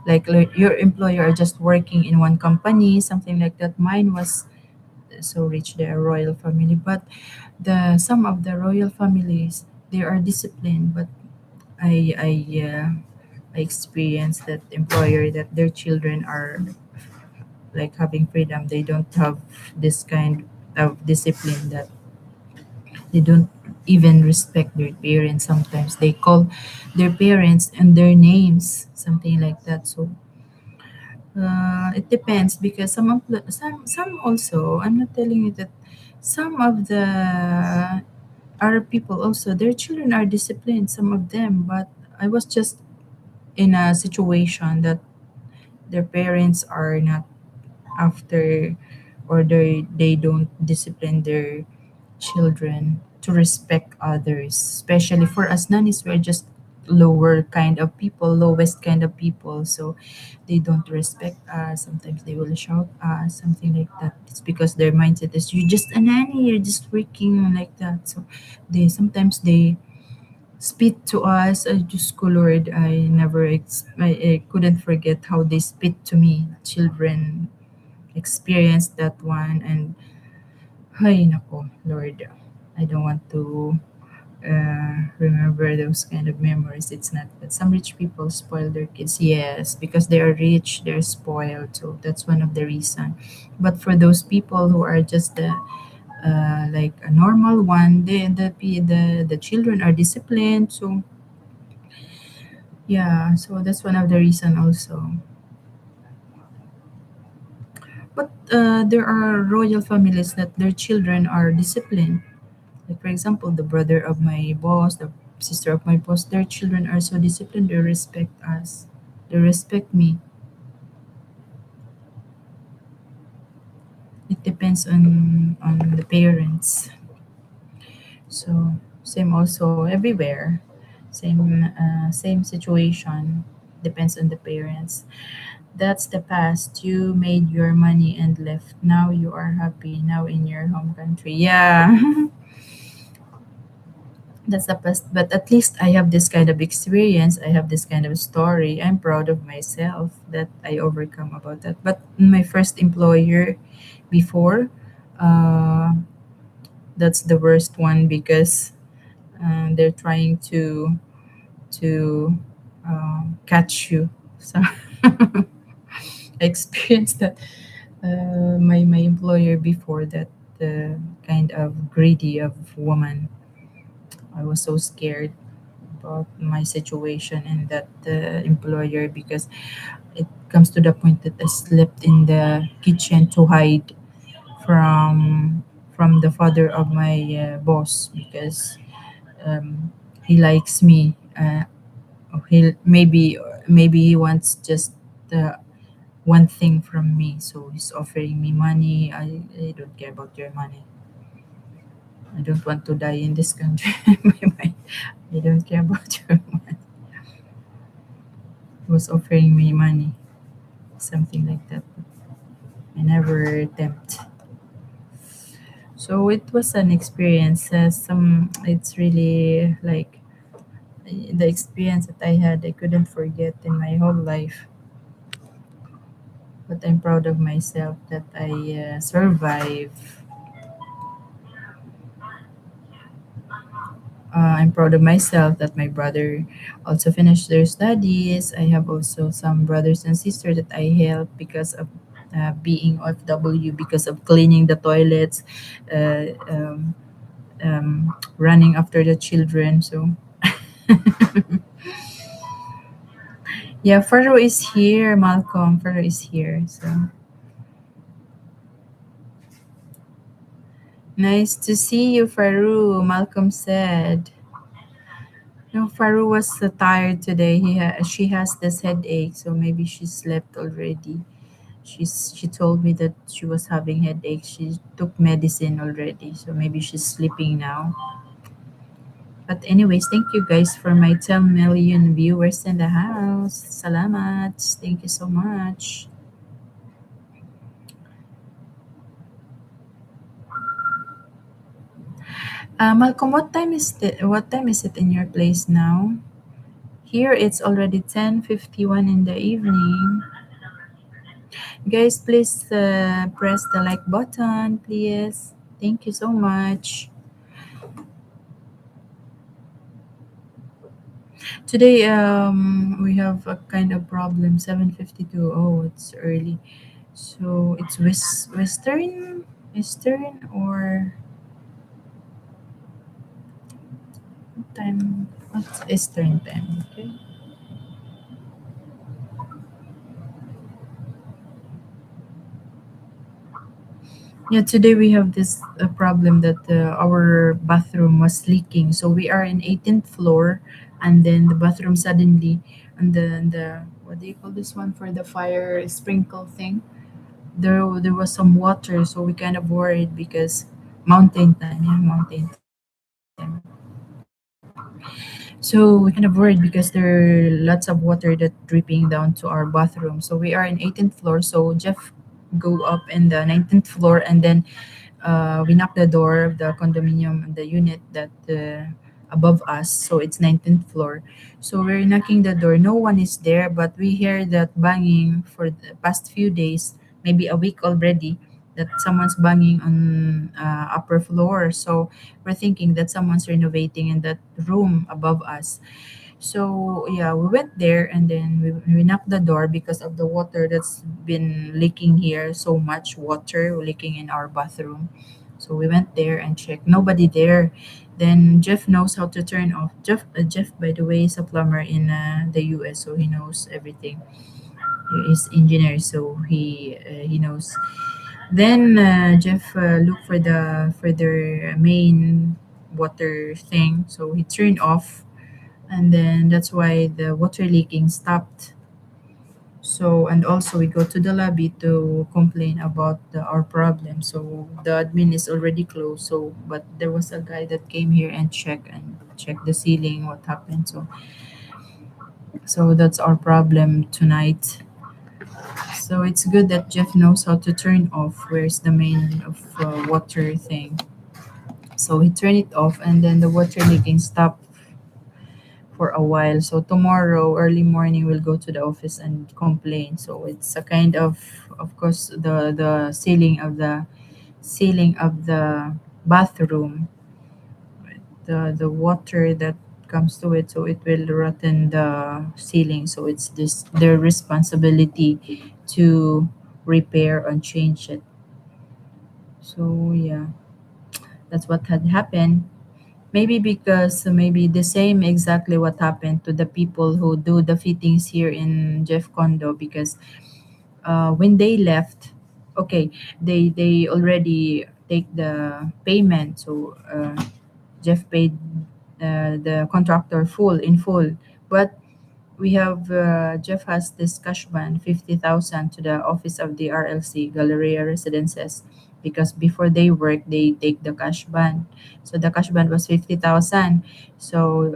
like your employer are just working in one company, something like that. Mine was so rich, they are royal family, but the some of the royal families, they are disciplined, but I experienced that employer that their children are like having freedom. They don't have this kind of discipline, that they don't even respect their parents. Sometimes they call their parents and their names, something like that. So it depends because some also, I'm not telling you that some of the Arab people also, their children are disciplined, some of them, but I was just in a situation that their parents are not after, or they don't discipline their children to respect others, especially for us nannies. We're just lower kind of people, lowest kind of people. So they don't respect us. Sometimes they will shout us, something like that. It's because their mindset is you're just a nanny, you're just working like that. So they spit to us. I just Lord, I couldn't forget how they spit to me. Children experienced that one, and ay nako, Lord, I don't want to remember those kind of memories. It's not that some rich people spoil their kids. Yes, because they are rich, they're spoiled. So that's one of the reason. But for those people who are just like a normal one, the children are disciplined. So yeah, so that's one of the reason also. But there are royal families that their children are disciplined. Like for example, the brother of my boss, the sister of my boss, their children are so disciplined. They respect us. They respect me. It depends on the parents. So same also everywhere. Same situation. Depends on the parents. That's the past. You made your money and left. Now you are happy. Now in your home country. Yeah. That's the best. But at least I have this kind of experience. I have this kind of story. I'm proud of myself that I overcome about that. But my first employer before, uh, that's the worst one because they're trying to catch you. So I experienced that. My employer before that, kind of greedy of woman. I was so scared about my situation and that employer because it comes to the point that I slept in the kitchen to hide from from the father of my boss because um, he likes me. Maybe he wants just the one thing from me, so he's offering me money. I don't care about your money. I don't want to die in this country. My mind. I don't care about your money. He was offering me money, something like that. I never tempt. So it was an experience. It's really like the experience that I had. I couldn't forget in my whole life. But I'm proud of myself that I survive. I'm proud of myself that my brother also finished their studies. I have also some brothers and sisters that I help because of being OFW, because of cleaning the toilets, running after the children. So yeah, Faro is here, Malcolm. Faro is here. So nice to see you, Faru. Malcolm said. No, Faru was tired today. She has this headache, so maybe she slept already. She told me that she was having headache. She took medicine already, so maybe she's sleeping now. But anyways, thank you guys for my 10 million viewers in the house. Salamat. Thank you so much. Malcolm, what time is it in your place now? Here it's already 10:51 in the evening. Guys, please press the like button, please. Thank you so much. Today we have a kind of problem. 7:52. Oh, it's early. So it's Western or what time? What's Eastern time? Okay. Yeah, today we have this problem that our bathroom was leaking. So we are in 18th floor, and then the bathroom suddenly, and the what do you call this one for the fire sprinkle thing? There was some water, so we kind of worried because mountain time, yeah, mountain time. So we kind of worried because there are lots of water that dripping down to our bathroom. So we are in 18th floor. So Jeff go up in the 19th floor, and then we knock the door of the condominium, the unit that above us. So it's 19th floor. So we're knocking the door. No one is there, but we hear that banging for the past few days, maybe a week already, that someone's banging on upper floor. So we're thinking that someone's renovating in that room above us. So yeah, we went there, and then we knocked the door because of the water that's been leaking here. So much water leaking in our bathroom. So we went there and checked. Nobody there. Then Jeff knows how to turn off. Jeff, by the way, is a plumber in the U.S., so he knows everything. He is engineer, so he knows. Then Jeff looked for the main water thing, so he turned off, and then that's why the water leaking stopped. So, and also we go to the lobby to complain about our problem. So the admin is already closed. So, but there was a guy that came here and check the ceiling, what happened. So that's our problem tonight. So it's good that Jeff knows how to turn off. Where's the main of water thing? So he turned it off, and then the water leaking stopped for a while. So tomorrow, early morning, we'll go to the office and complain. So it's a kind of course, the ceiling of the bathroom, the water that comes to it, so it will rotten the ceiling. So it's this their responsibility to repair and change it. So yeah, that's what had happened. Maybe because maybe the same exactly what happened to the people who do the fittings here in Jeff Condo, because when they left, okay, they already take the payment. So Jeff paid the contractor full, but we have Jeff has this cash ban 50,000 to the office of the RLC Galleria Residences, because before they work they take the cash ban. So the cash ban was 50,000. So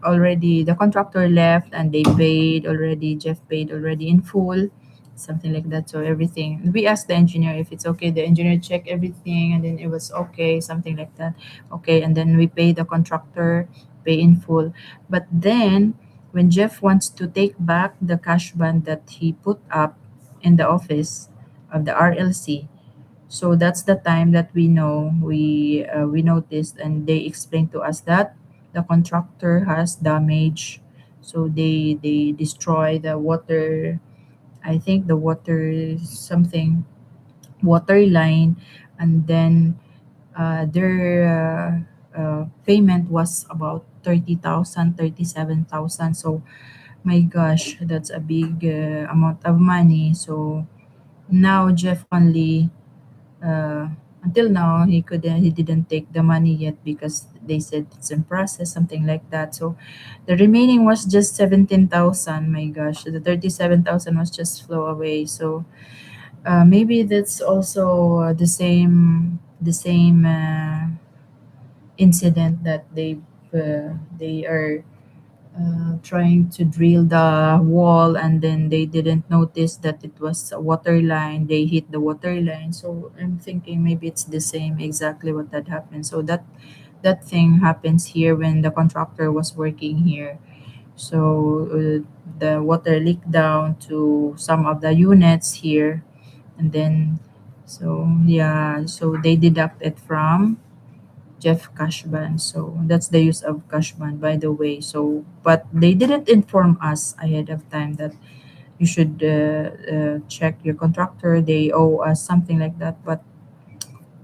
already the contractor left and they paid already. Jeff paid already in full, something like that. So everything, we asked the engineer if it's okay. The engineer checked everything, and then it was okay, something like that. Okay, and then we pay the contractor, pay in full. But then when Jeff wants to take back the cash band that he put up in the office of the RLC, so that's the time that we noticed, and they explained to us that the contractor has damage. So they destroy the water. I think the water something water line, and then their payment was about 30,000, 37,000. So my gosh, that's a big amount of money. So now Jeff only until now he didn't take the money yet because they said it's in process, something like that. So the remaining was just 17,000. My gosh, the 37,000 was just flow away. So maybe that's also the same incident that they are trying to drill the wall, and then they didn't notice that it was a water line. They hit the water line. So I'm thinking maybe it's the same exactly what that happened. So that thing happens here when the contractor was working here. So the water leaked down to some of the units here, and then so yeah, so they deduct it from Jeff Cashban. So that's the use of Cashban, by the way. So, but they didn't inform us ahead of time that you should check your contractor. They owe us something like that. But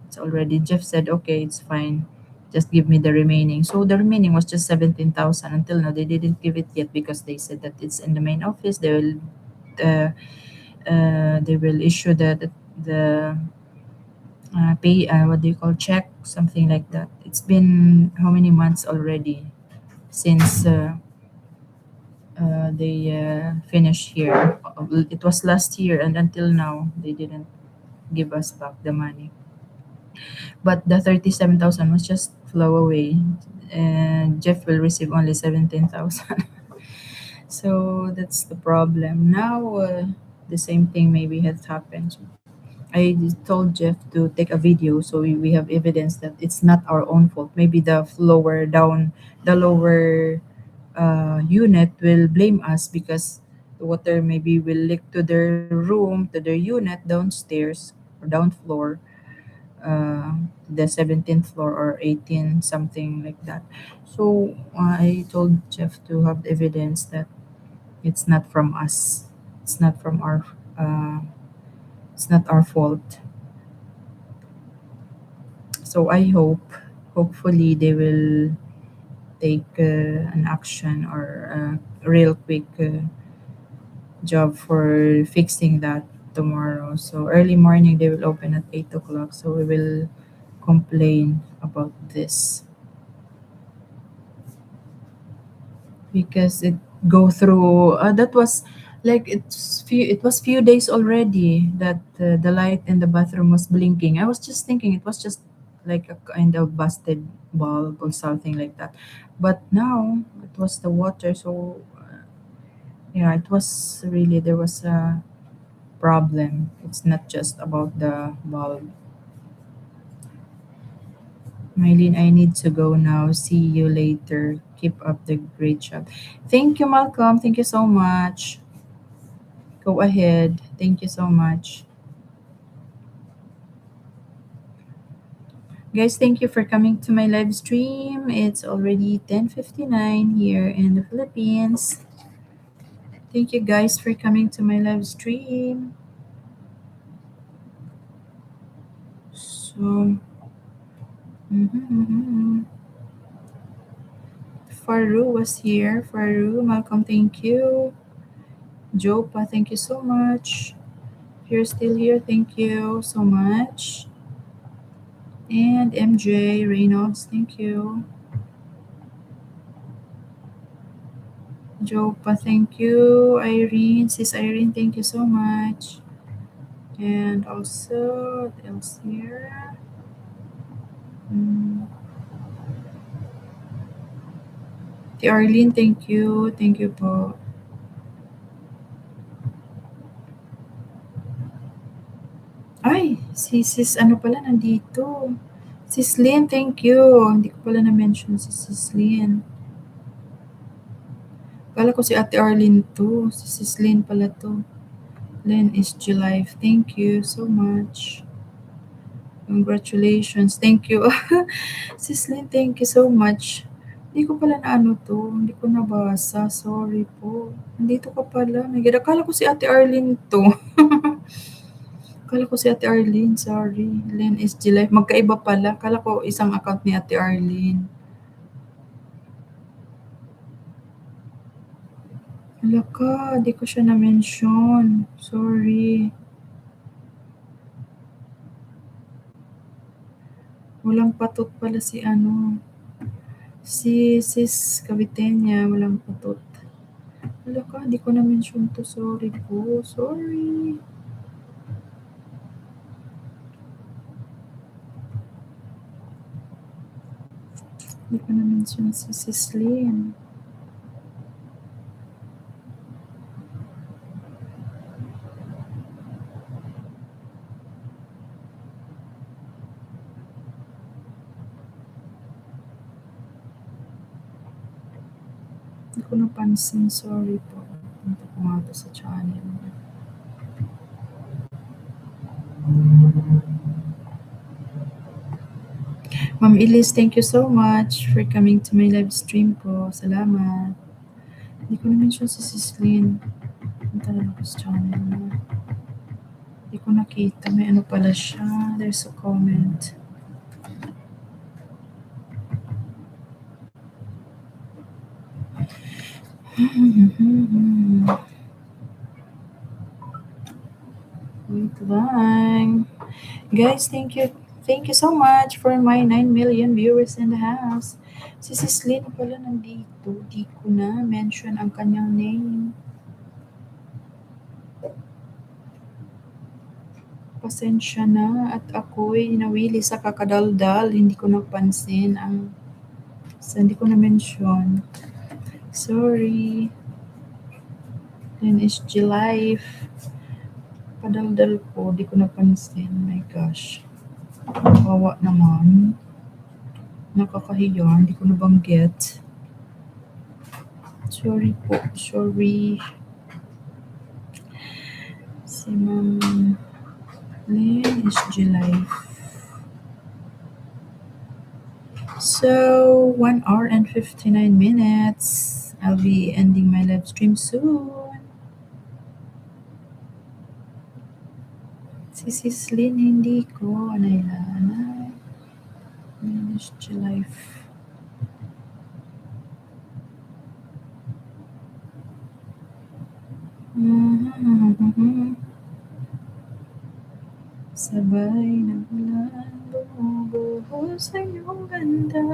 it's already, Jeff said, okay, it's fine. Just give me the remaining. So the remaining was just 17,000. Until now, they didn't give it yet because they said that it's in the main office. Uh, they will issue the pay what do you call check, something like that. It's been how many months already since they finished here. It was last year, and until now they didn't give us back the money. But the 37,000 was just flow away. and Jeff will receive only 17,000. So that's the problem. Now, the same thing maybe has happened. I told Jeff to take a video so we have evidence that it's not our own fault. Maybe the lower unit will blame us because the water maybe will leak to their room, to their unit downstairs or down floor, the 17th floor or 18, something like that. So I told Jeff to have evidence that it's not from us. It's not from our. It's not our fault. So I hope, hopefully, they will take an action or a real quick job for fixing that tomorrow. So early morning they will open at 8 o'clock. So we will complain about this because it go through. That was like it was few days already that the light in the bathroom was blinking. I was just thinking it was just like a kind of busted bulb or something like that. But now it was the water. So yeah, it was really there was a problem. It's not just about the bulb. Mylene, I need to go now. See you later. Keep up the great job. Thank you, Malcolm. Thank you so much. Go ahead. Thank you so much. Guys, thank you for coming to my live stream. It's already 10:59 here in the Philippines. Thank you guys for coming to my live stream. So, mhm. Faru was here. Faru, Malcolm, thank you. Jopa, thank you so much. If you're still here, thank you so much. And MJ Reynolds, thank you. Jopa, thank you. Irene, sis Irene, thank you so much. And also, what else here? Mm. Ti Arlene, thank you. Thank you po. Ay, si sis ano pala nandito. Sis Lynn, thank you. Hindi ko pala na-mention si sis Lynn. Kala ko si Ate Arlene to. Si sis Lynn pala to. Lynn is July. Thank you so much. Congratulations. Thank you. Sis Lynn, thank you so much. Hindi ko pala na ano to. Hindi ko nabasa. Sorry po. Nandito ka pala. May ganda. Kala ko si Ate Arlene to. Kala ko si Ate Arlene. Sorry. Lynn is July. Magkaiba pala. Kala ko isang account ni Ate Arlene. Hala ka. Di ko siya na-mention. Sorry. Walang patot pala si ano. Si Sis Cavitenia, walang patot. Wala ka, di ko na-mention to. Sorry po. Sorry. Di ko na-mention si Sis Lynn. Di ko napansin. Sorry po. Punta ko nga to sa channel. Ma'am Elise, thank you so much for coming to my live stream po. Salamat. Di ko na-mention si Sis Lynn. Punta na ako sa channel niya. Di ko nakita. May ano pala siya. There's a comment. Wait lang. Guys, thank you. Thank you so much for my 9 million viewers in the house. Si Sis Lynn pala nandito. Di ko na mention ang kanyang name. Pasensya na at ako'y nawili sa kakadaldal. Hindi ko napansin ang So, hindi ko na-mention. Sorry. Then is Life. Padaldal ko, di ko napansin. My gosh. Kawawa naman. Nakakahiya, hindi ko nabanggit. Sorry po, sorry. Si Ma'am Lynn is Life. So, 1 hour and 59 minutes. I'll be ending my live stream soon. Si Sislin, hindi ko nailanay. Manage Life. Sabay na ulan, bumubuhos sa iyong ganda.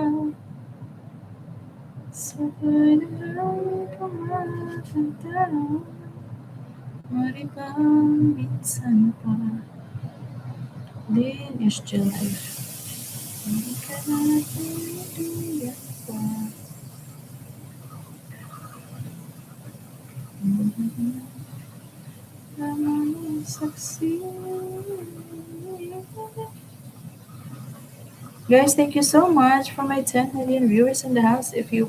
Sabay na lang kumakanta. Maribang minsan pa. Din is Life. Hindi ka natin iiyak pa. Lamang saksi. Guys, thank you so much for my 10 million viewers in the house. If you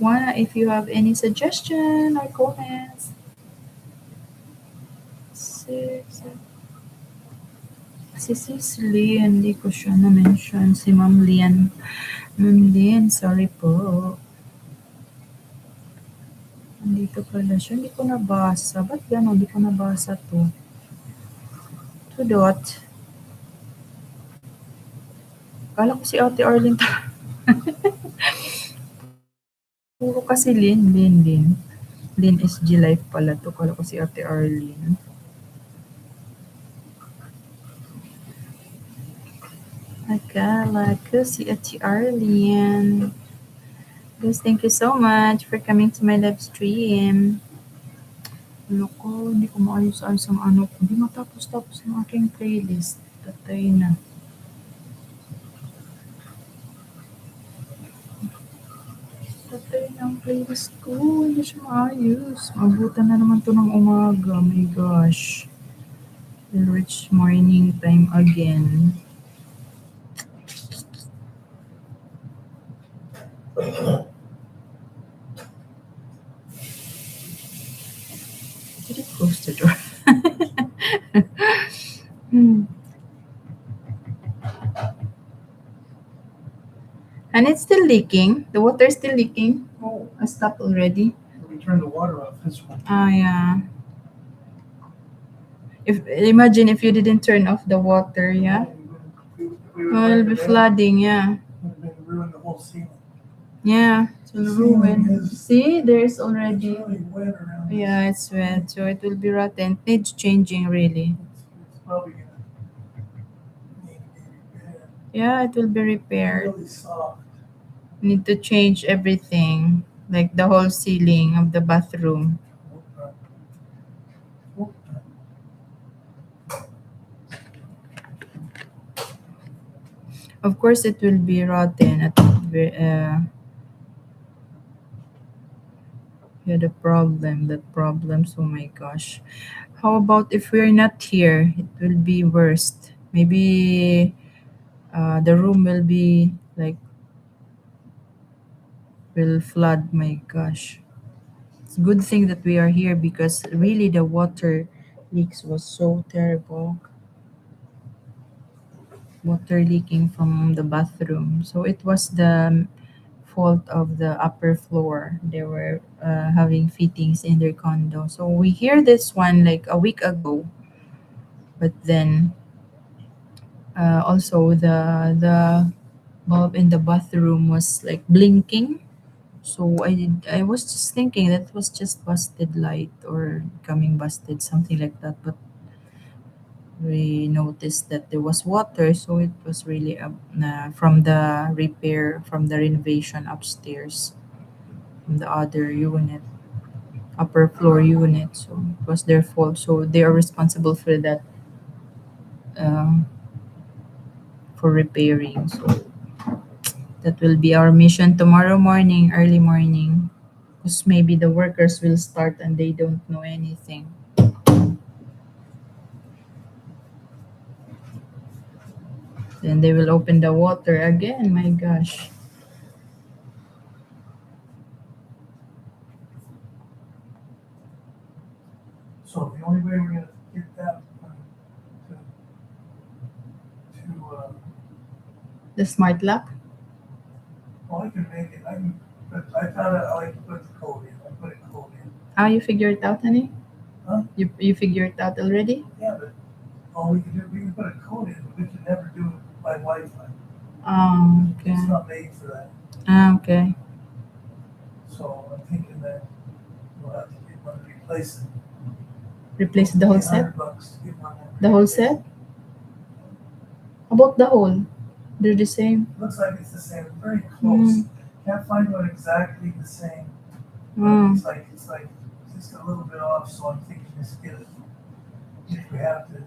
have any suggestion or comments. Si Sis Lian, hindi ko siya na-mention. Si Ma'am Lian. Ma'am Lian, sorry po. Nandito pala siya. Hindi ko nabasa. Ba't gano'n? Hindi ko nabasa to. To dot. Kala ko si Ate Arlene. Puro kasi Lin. Lin SG Life pala to. Kala ko si Ate Arlene. Akala ko si Ate Arlene. Guys, thank you so much for coming to my live stream. Loko, hindi ko maayos-ayos ang ano ko. Hindi matapos-tapos ang aking playlist. Tatay na. Tatay na ang playlist ko. Hindi siya maayos. Mabutan na naman to ng umaga. My gosh. We'll reach morning time again. Did it close the door? And it's still leaking. The water is still leaking. Oh, I stopped already. We turned the water off this one. Ah, yeah. Imagine if you didn't turn off the water, yeah. It'll be flooding, yeah. It ruined the whole ceiling. Yeah, it will ruin. See, there's already. It's really wet around this. Yeah, it's wet, so it will be rotten. It needs changing, really. It's probably gonna need to be repaired. Yeah, it will be repaired. Really soft. Need to change everything, like the whole ceiling of the bathroom. Of course, it will be rotten. Yeah, the problems. Oh my gosh. How about if we're not here? It will be worst. Maybe the room will be like will flood. My gosh. It's a good thing that we are here because really the water leaks was so terrible. Water leaking from the bathroom. So it was the fault of the upper floor. They were having fittings in their condo. So we hear this one like a week ago. But then also the bulb in the bathroom was like blinking. So I was just thinking that was just busted light or becoming busted, something like that. But we noticed that there was water, so it was really from the repair, from the renovation upstairs, from the other unit, upper floor unit. So it was their fault. So they are responsible for that, for repairing. So That will be our mission tomorrow morning, early morning. Because maybe the workers will start and they don't know anything. Then they will open the water again. My gosh. So the only way we're gonna get that to, The smart lock? well, I can make it, I can, but I found out I can put the code in, I put a code in. How you figure it out, honey? Huh? You figure it out already? Yeah, but all we can do, we can put a code in, but we can never do it by Wi-Fi. Okay. It's not made for that. Okay. So I'm thinking that we'll have to get one to replace it. Replace the whole set? $100 to get one that The whole replaces it. set? About the whole? They're the same? Looks like it's the same, very close. Can't find one exactly the same. But Mm. it's like just a little bit off, so I'm thinking just get it. If we have to.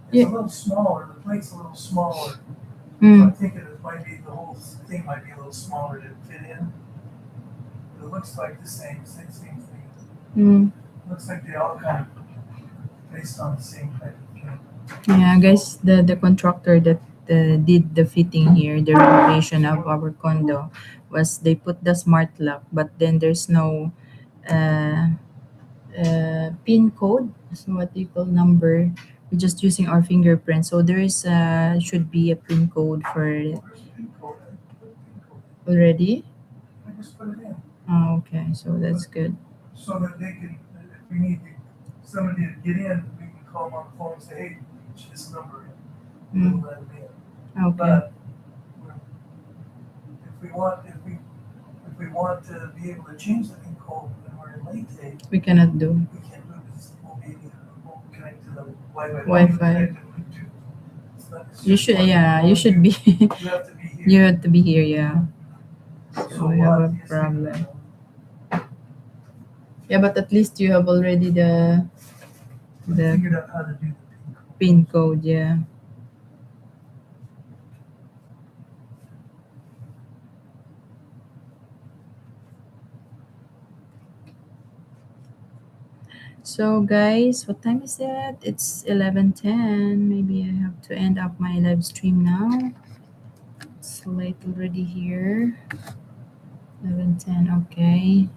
It's Yeah. a little smaller, the plate's a little smaller. So Mm. I'm thinking it might be, the whole thing might be a little smaller to fit in. But it looks like the same thing. Mm. Looks like they all kind of based on the same type of thing. Yeah, guys, the contractor that did the fitting here, the renovation of our condo, was they put the smart lock, but then there's no uh, pin code. So what do you call number? We're just using our fingerprint. So there is should be a pin code for it Where's the pin code? I put the pin code already. in. I just put it in. Oh, okay, so that's good. So that they can, if we need somebody to get in, we can call them on the phone and say, hey, put this number in. Mm. We'll let them in. Okay. But if we want to be able to change the pin code when we're in late day, We cannot do we can't do it because it won't connect to the Wi-Fi. Wi-Fi. It's not- it's You just should, one- yeah, you should be. You have to be here. You have to be here, yeah. So we we'll have have a to just figure problem. that out. Yeah, but at least you have already We the figured out how to do the pin pin code. code, yeah. So guys, what time is it? It's 11:10. Maybe I have to end up my live stream now. It's late already here. 11:10. Okay.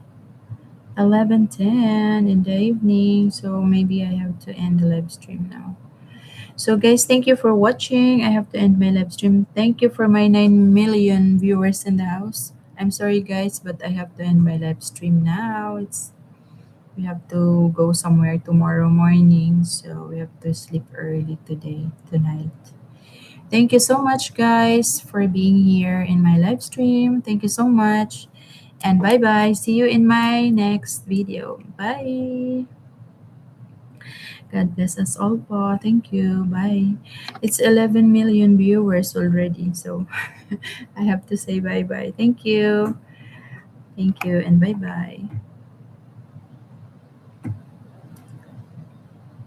11:10 in the evening. So maybe I have to end the live stream now. So guys, thank you for watching. I have to end my live stream. Thank you for my 9 million viewers in the house. I'm sorry guys, but I have to end my live stream now. We have to go somewhere tomorrow morning, so we have to sleep early tonight. Thank you so much guys for being here in my live stream. Thank you so much. And bye-bye. See you in my next video. Bye. God bless us all po. Thank you. Bye. It's 11 million viewers already. So I have to say bye-bye. Thank you. Thank you and bye-bye.